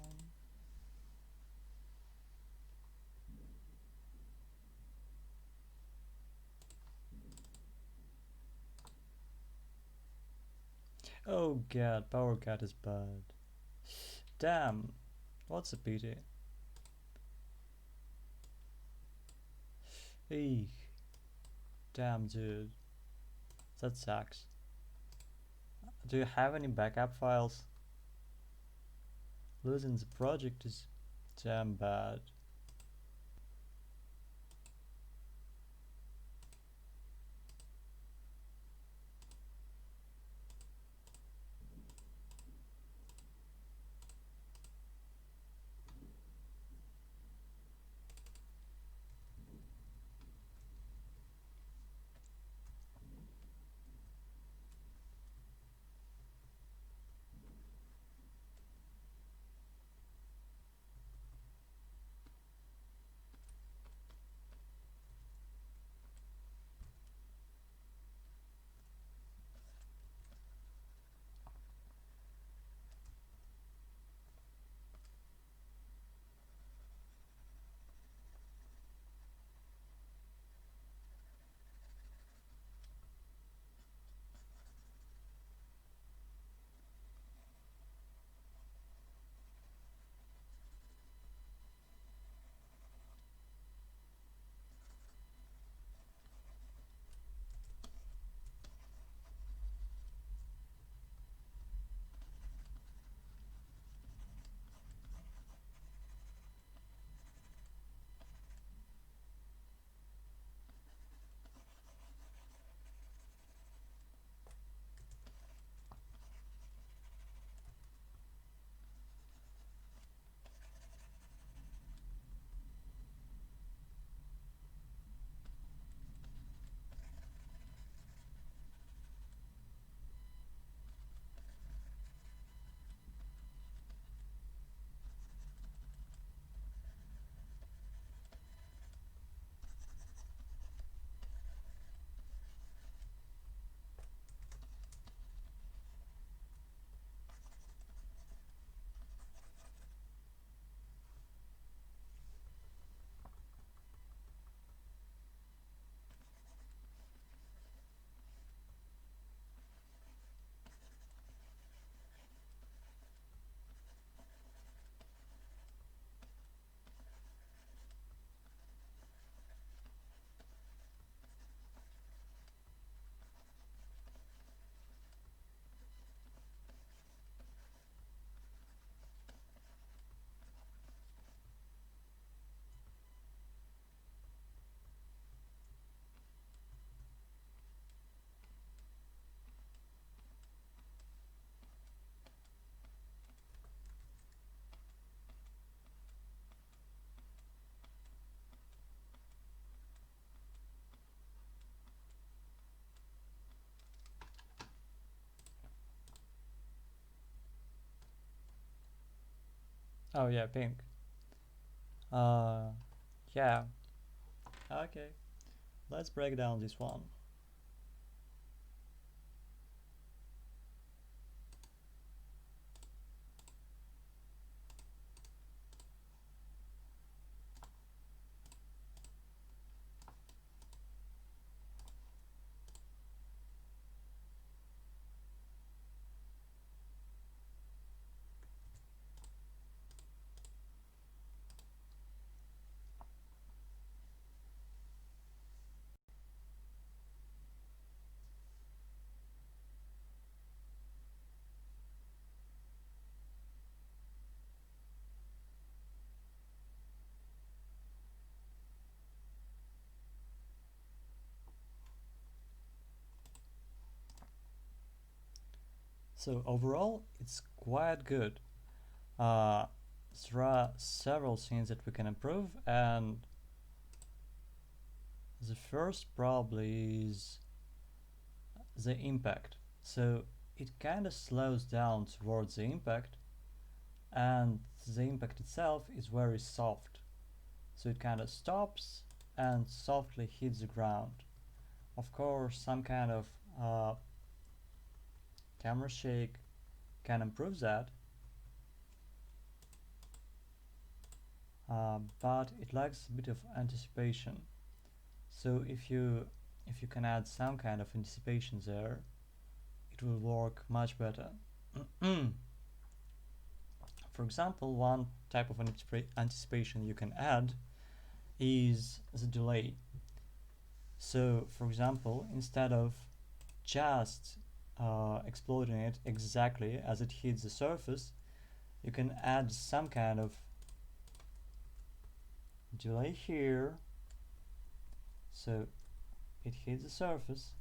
Oh god, power cut is bad. Damn, what's a pity? Eek. Damn, dude. That sucks. Do you have any backup files? Losing the project is damn bad. Oh yeah, pink. Yeah. Okay. Let's break down this one. So overall, it's quite good. There are several things that we can improve, and the first probably is the impact. So it kind of slows down towards the impact, and the impact itself is very soft. So it kind of stops and softly hits the ground. Of course, some kind of camera shake can improve that, but it lacks a bit of anticipation. So if you can add some kind of anticipation there, it will work much better. For example, one type of anticipation you can add is the delay. So, for example, instead of just exploding it exactly as it hits the surface, you can add some kind of delay here. So it hits the surface,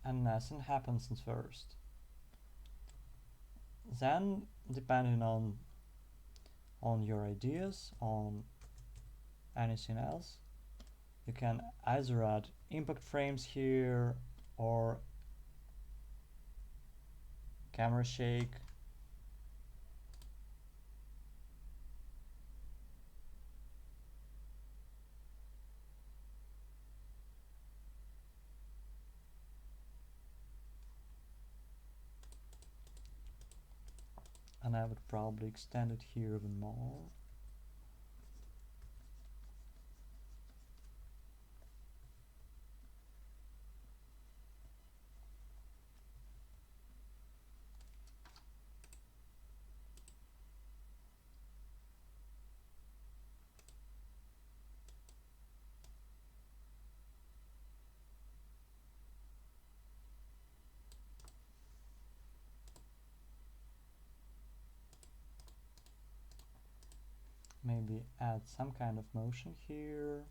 and nothing happens at first. Then, depending on your ideas, on anything else, you can either add impact frames here or camera shake. And I would probably extend it here even more. Maybe add some kind of motion here.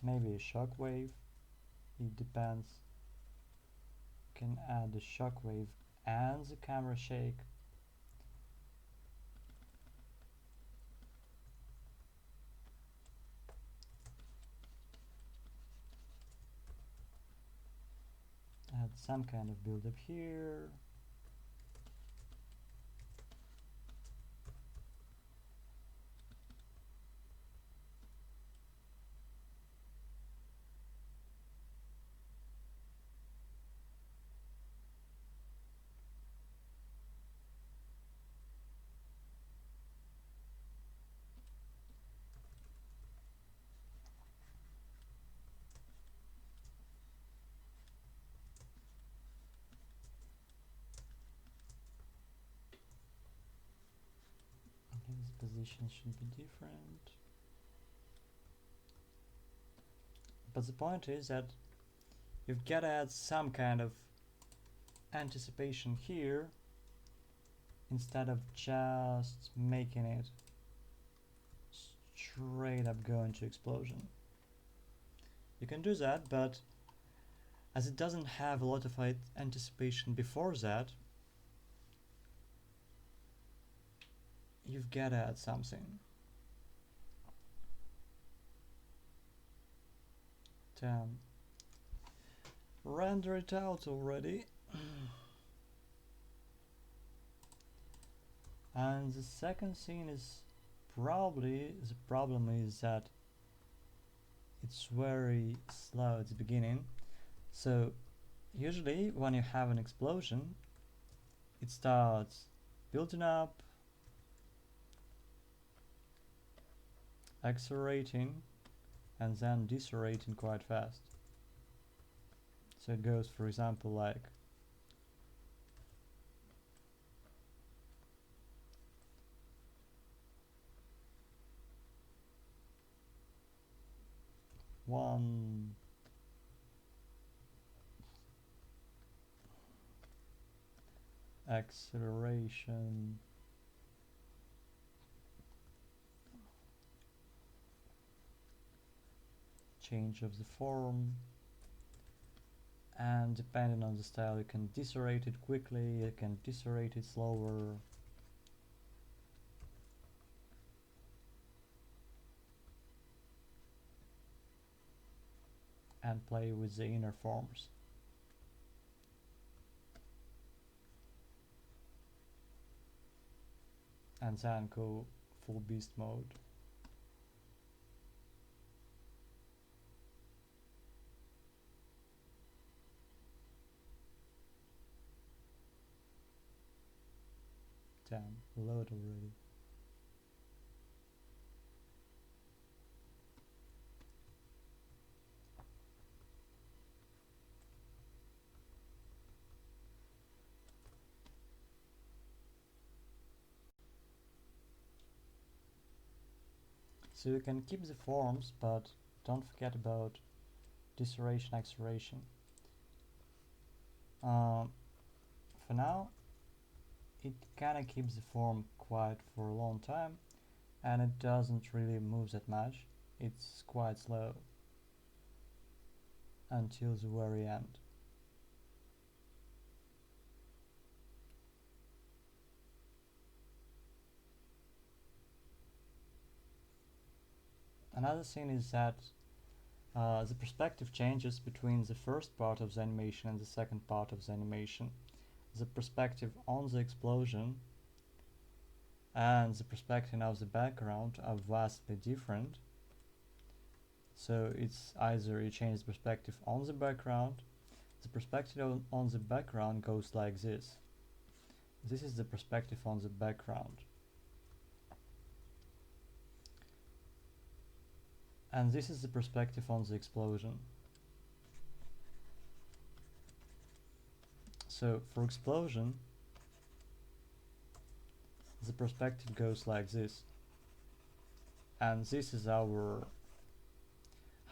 Maybe a shockwave. It depends. You can add the shockwave and the camera shake. Add some kind of build-up here. The position should be different. But the point is that you've got to add some kind of anticipation here instead of just making it straight up go into explosion. You can do that, but as it doesn't have a lot of anticipation before that, you've got to add something. Damn. Render it out already. And the second thing is probably the problem is that it's very slow at the beginning. So usually when you have an explosion, it starts building up, accelerating, and then decelerating quite fast. So it goes, for example, like one, acceleration, change of the form, and depending on the style you can decelerate it quickly, you can decelerate it slower. And play with the inner forms. And then go full beast mode. Damn, load already. So you can keep the forms, but don't forget about deceleration, acceleration. For now, it kinda keeps the form quiet for a long time, and it doesn't really move that much. It's quite slow until the very end. Another thing is that the perspective changes between the first part of the animation and the second part of the animation. The perspective on the explosion and the perspective of the background are vastly different. So it's either you change the perspective on the background, the perspective on the background goes like this. This is the perspective on the background. And this is the perspective on the explosion. So for explosion, the perspective goes like this. And this is our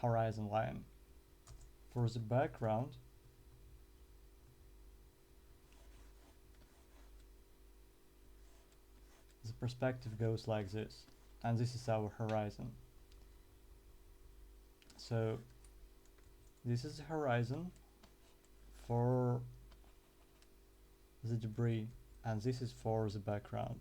horizon line. For the background, the perspective goes like this. And this is our horizon. So this is the horizon for the debris, and this is for the background.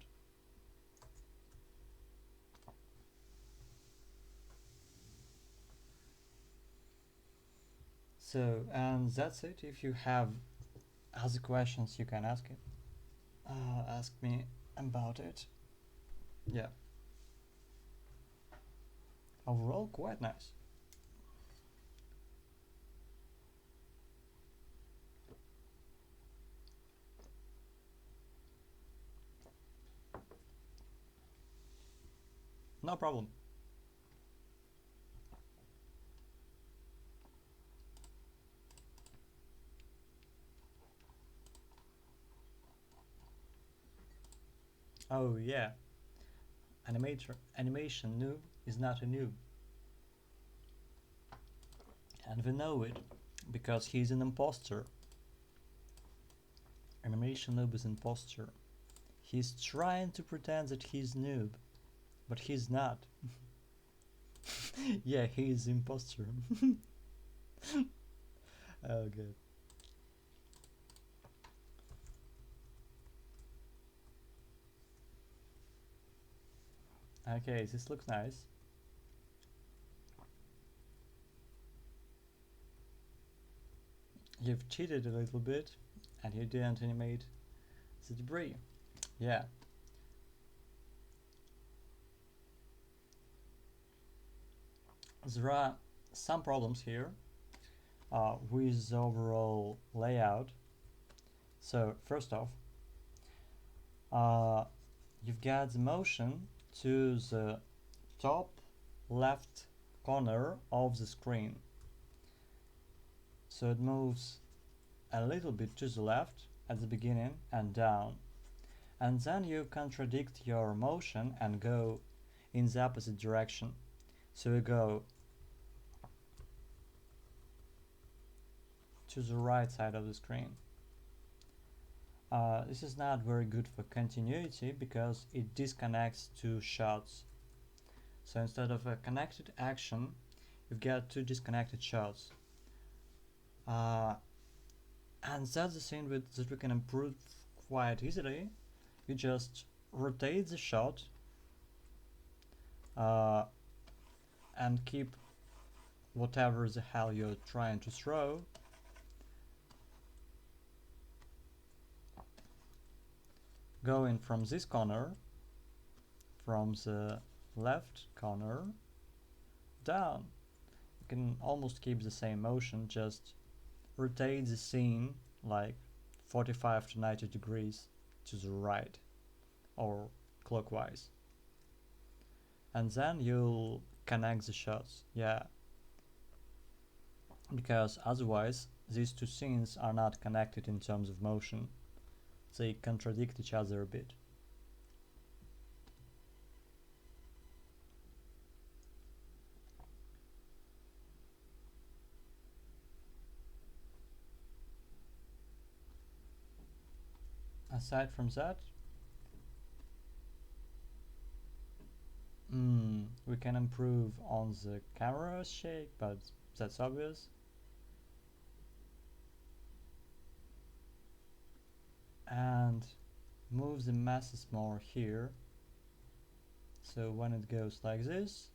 So, and that's it. If you have other questions, you can ask it. Ask me about it. Yeah. Overall, quite nice. No problem. Oh yeah, animation noob is not a noob. And we know it, because he's an imposter. Animation noob is an imposter. He's trying to pretend that he's noob, but he's not. Yeah, he is imposter. Oh god. Okay, this looks nice. You've cheated a little bit and you didn't animate the debris. Yeah. There are some problems here with the overall layout. So first off, you've got the motion to the top left corner of the screen. So it moves a little bit to the left at the beginning and down. And then you contradict your motion and go in the opposite direction. So you go to the right side of the screen. This is not very good for continuity because it disconnects two shots. So instead of a connected action, you've got two disconnected shots. And that's the thing that we can improve quite easily. You just rotate the shot and keep whatever the hell you're trying to throw going from this corner, from the left corner down. You can almost keep the same motion, just rotate the scene like 45 to 90 degrees to the right or clockwise, and then you'll connect the shots. Yeah, because otherwise these two scenes are not connected in terms of motion. They contradict each other a bit. Aside from that, we can improve on the camera shake, but that's obvious. And move the masses more here. So when it goes like this,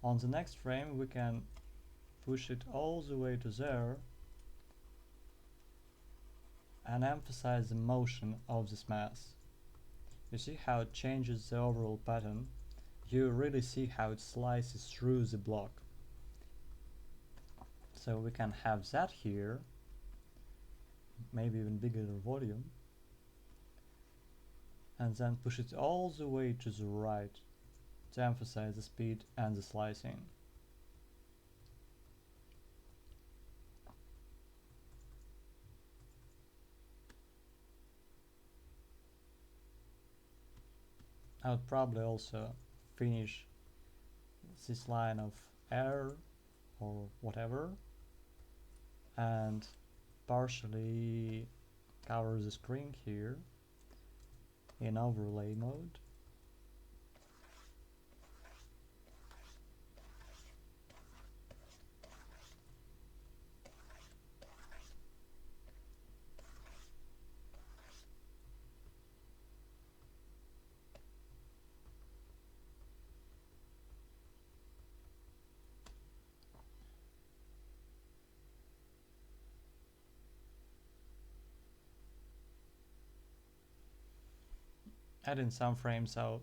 on the next frame we can push it all the way to there and emphasize the motion of this mass. You see how it changes the overall pattern? You really see how it slices through the block. So we can have that here, maybe even bigger volume, and then push it all the way to the right to emphasize the speed and the slicing. I would probably also finish this line of air or whatever and partially cover the screen here in overlay mode. Adding some frames out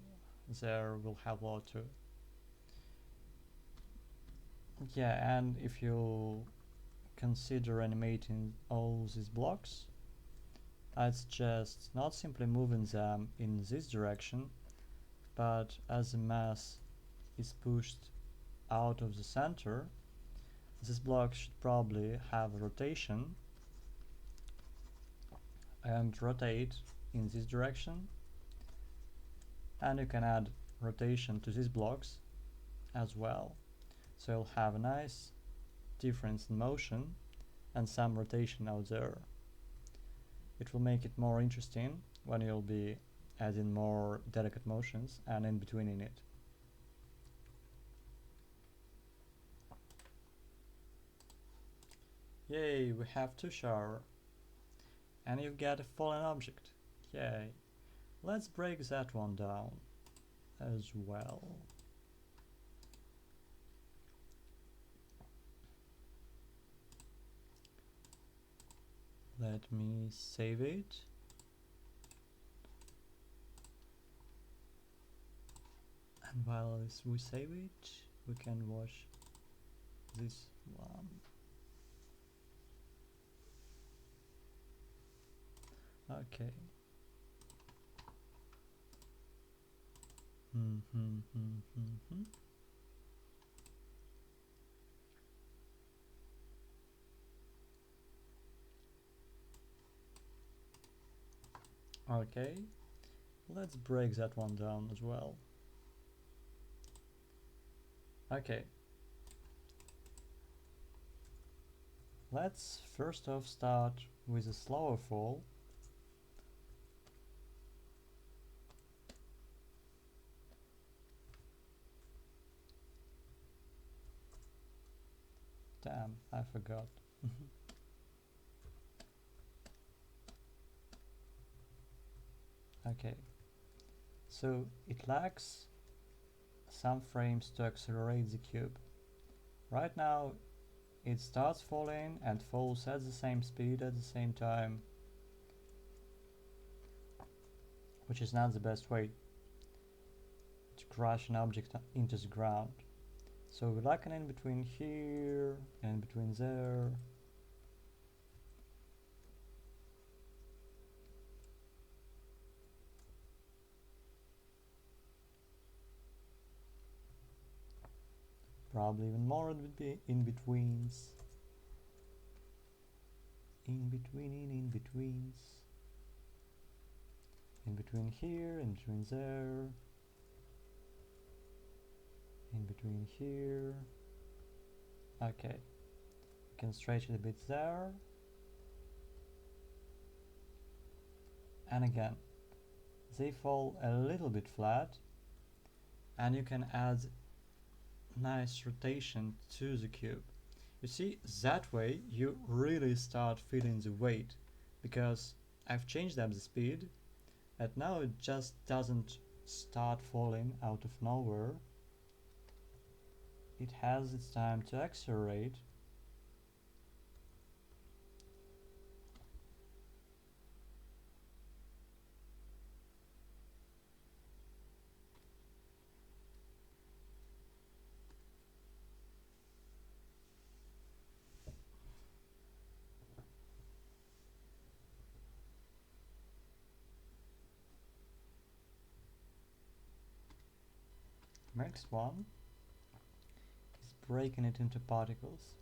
there will help a lot too. Yeah, and if you consider animating all these blocks, I'd suggest not simply moving them in this direction, but as the mass is pushed out of the center, this block should probably have a rotation and rotate in this direction. And you can add rotation to these blocks as well. So you'll have a nice difference in motion and some rotation out there. It will make it more interesting when you'll be adding more delicate motions and in between in it. Yay, we have Tushar. And you've got a fallen object. Yay. Let's break that one down. as well. Let me save it. And while we save it, we can watch this one. Okay. Okay, let's break that one down as well. Okay, let's first off start with a slower fall. Damn, I forgot. Okay, so it lacks some frames to accelerate the cube. Right now it starts falling and falls at the same speed at the same time, which is not the best way to crash an object into the ground. So we lack an in between here and in between there. Probably even more in-betweens. In-betweens. In between here, in between there. In between here. Okay. We can stretch it a bit there. And again, they fall a little bit flat. And you can add nice rotation to the cube. You see, that way you really start feeling the weight, because I've changed up the speed and now it just doesn't start falling out of nowhere. It has its time to accelerate. Next one is breaking it into particles.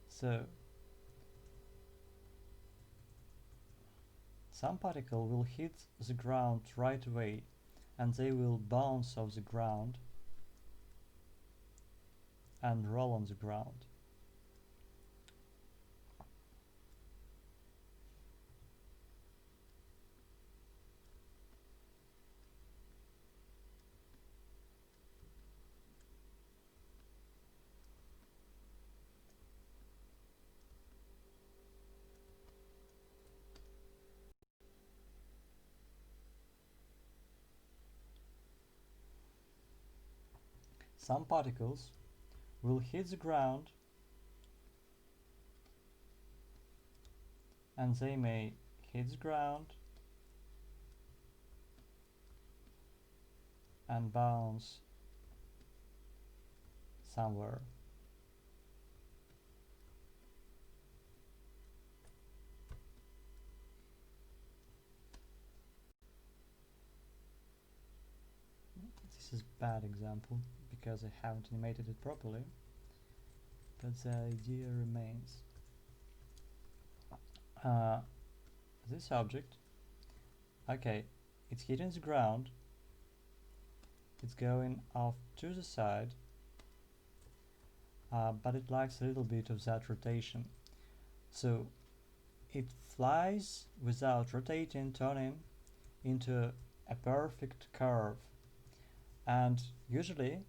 So some particle will hit the ground right away and they will bounce off the ground and roll on the ground. Some particles will hit the ground and they may hit the ground and bounce somewhere. This is a bad example because I haven't animated it properly, but the idea remains. This object, okay, it's hitting the ground, it's going off to the side, but it lacks a little bit of that rotation. So it flies without rotating, turning into a perfect curve. And usually,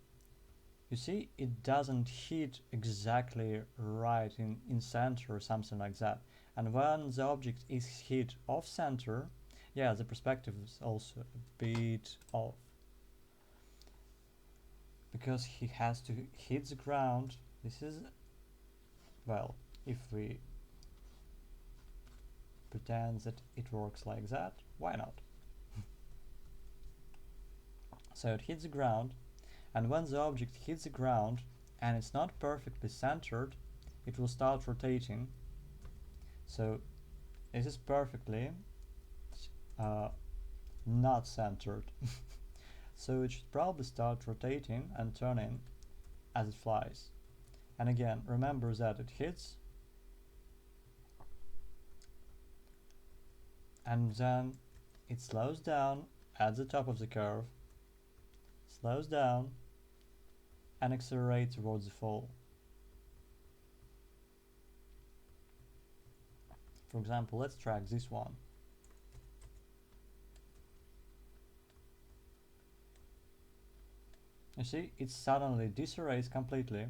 you see, it doesn't hit exactly right in center or something like that. And when the object is hit off center, Yeah, the perspective is also a bit off because he has to hit the ground. This is, well, if we pretend that it works like that, why not? So it hits the ground, and when the object hits the ground and it's not perfectly centered, it will start rotating. So this is perfectly not centered. So it should probably start rotating and turning as it flies. And again, remember that it hits and then it slows down at the top of the curve, slows down and accelerates towards the fall. For example, let's track this one. You see, it suddenly decelerates completely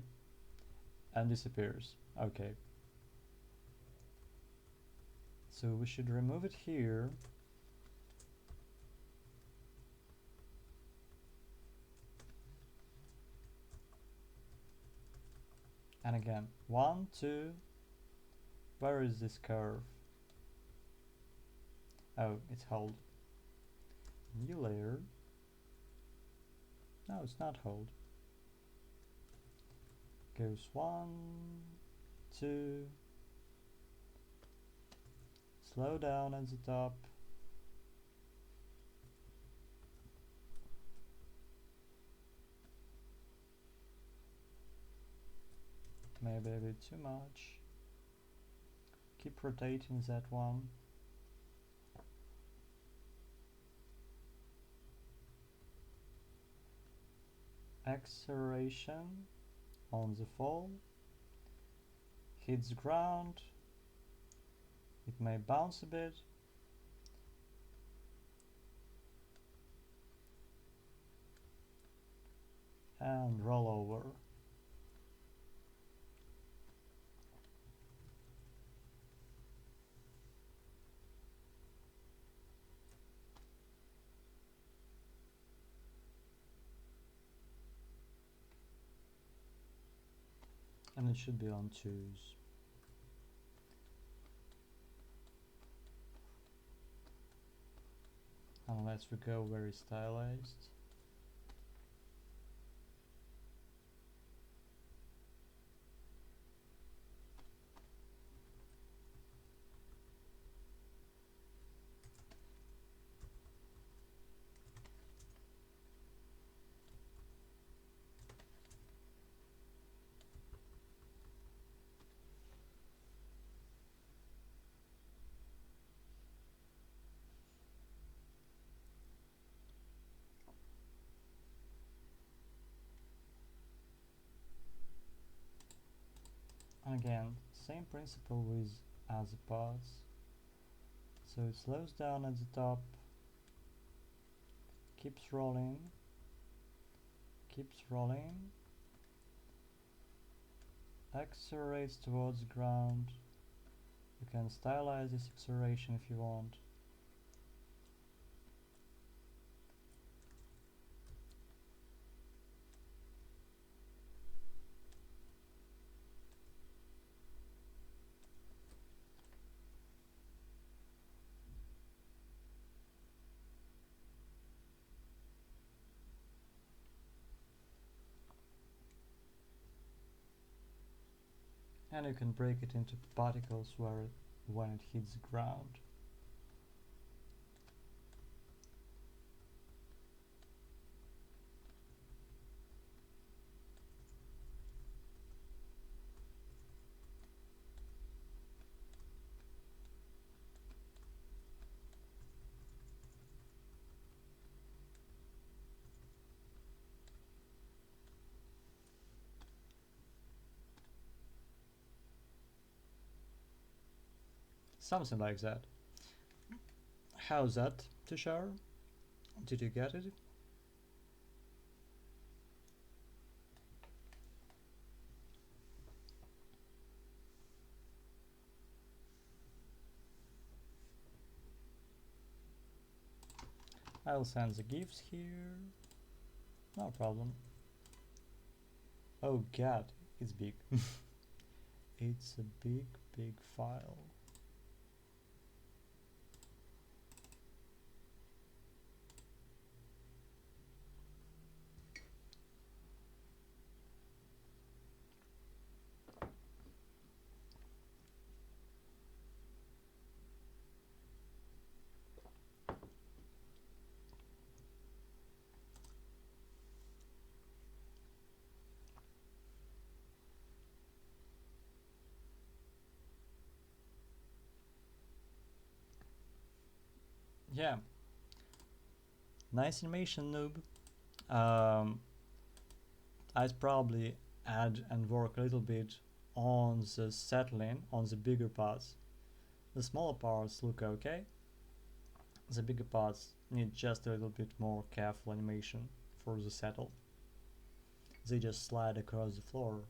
and disappears. Okay. So we should remove it here. And again, 1, 2, where is this curve? Oh, it's hold. New layer. No, it's not hold. Goes 1, 2, slow down at the top. Maybe a bit too much. Keep rotating that one. Acceleration on the fall. Hits ground. It may bounce a bit. And roll over. And it should be on 2s. Unless we go very stylized. Again, same principle with other parts. So it slows down at the top, keeps rolling, accelerates towards the ground. You can stylize this acceleration if you want. And you can break it into particles when it hits the ground. Something like that. How's that, Tushar? Did you get it? I'll send the GIFs here. No problem. Oh god, it's big. It's a big file. Yeah, nice animation, noob. I'd probably add and work a little bit on the settling on the bigger parts. The smaller parts look okay. The bigger parts need just a little bit more careful animation for the settle. They just slide across the floor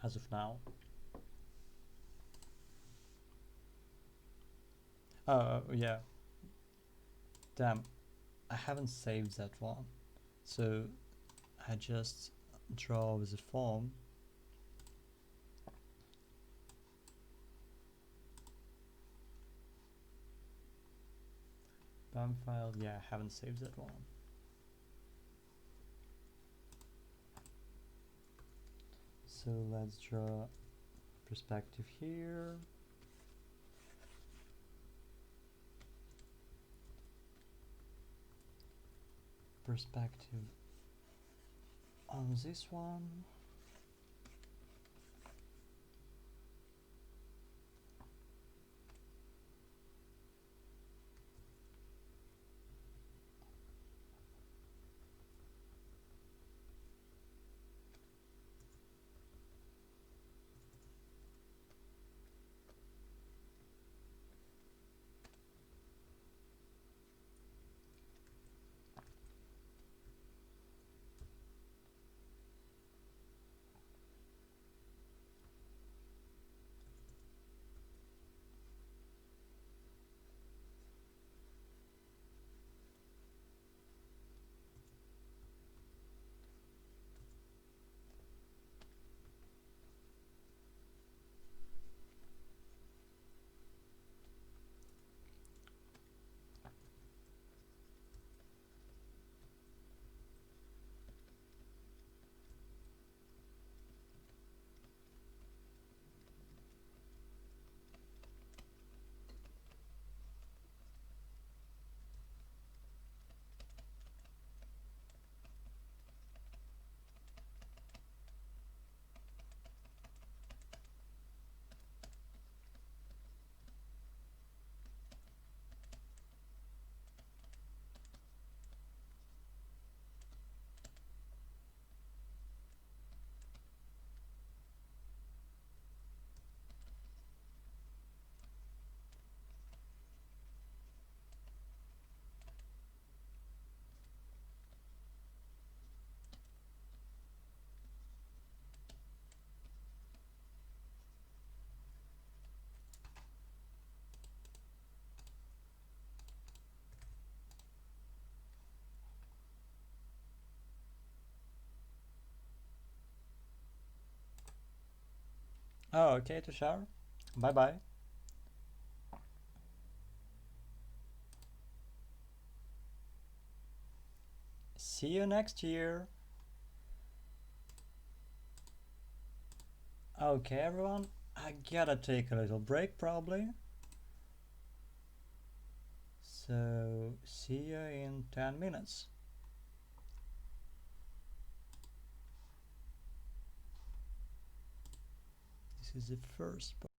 as of now. Yeah. Damn, I haven't saved that one. So I just draw the form. BAM file, yeah, I haven't saved that one. So let's draw perspective here. Perspective on this one. Oh, okay, Tushar. Bye bye. See you next year. Okay, everyone. I gotta take a little break probably. So, see you in 10 minutes. This is the first part.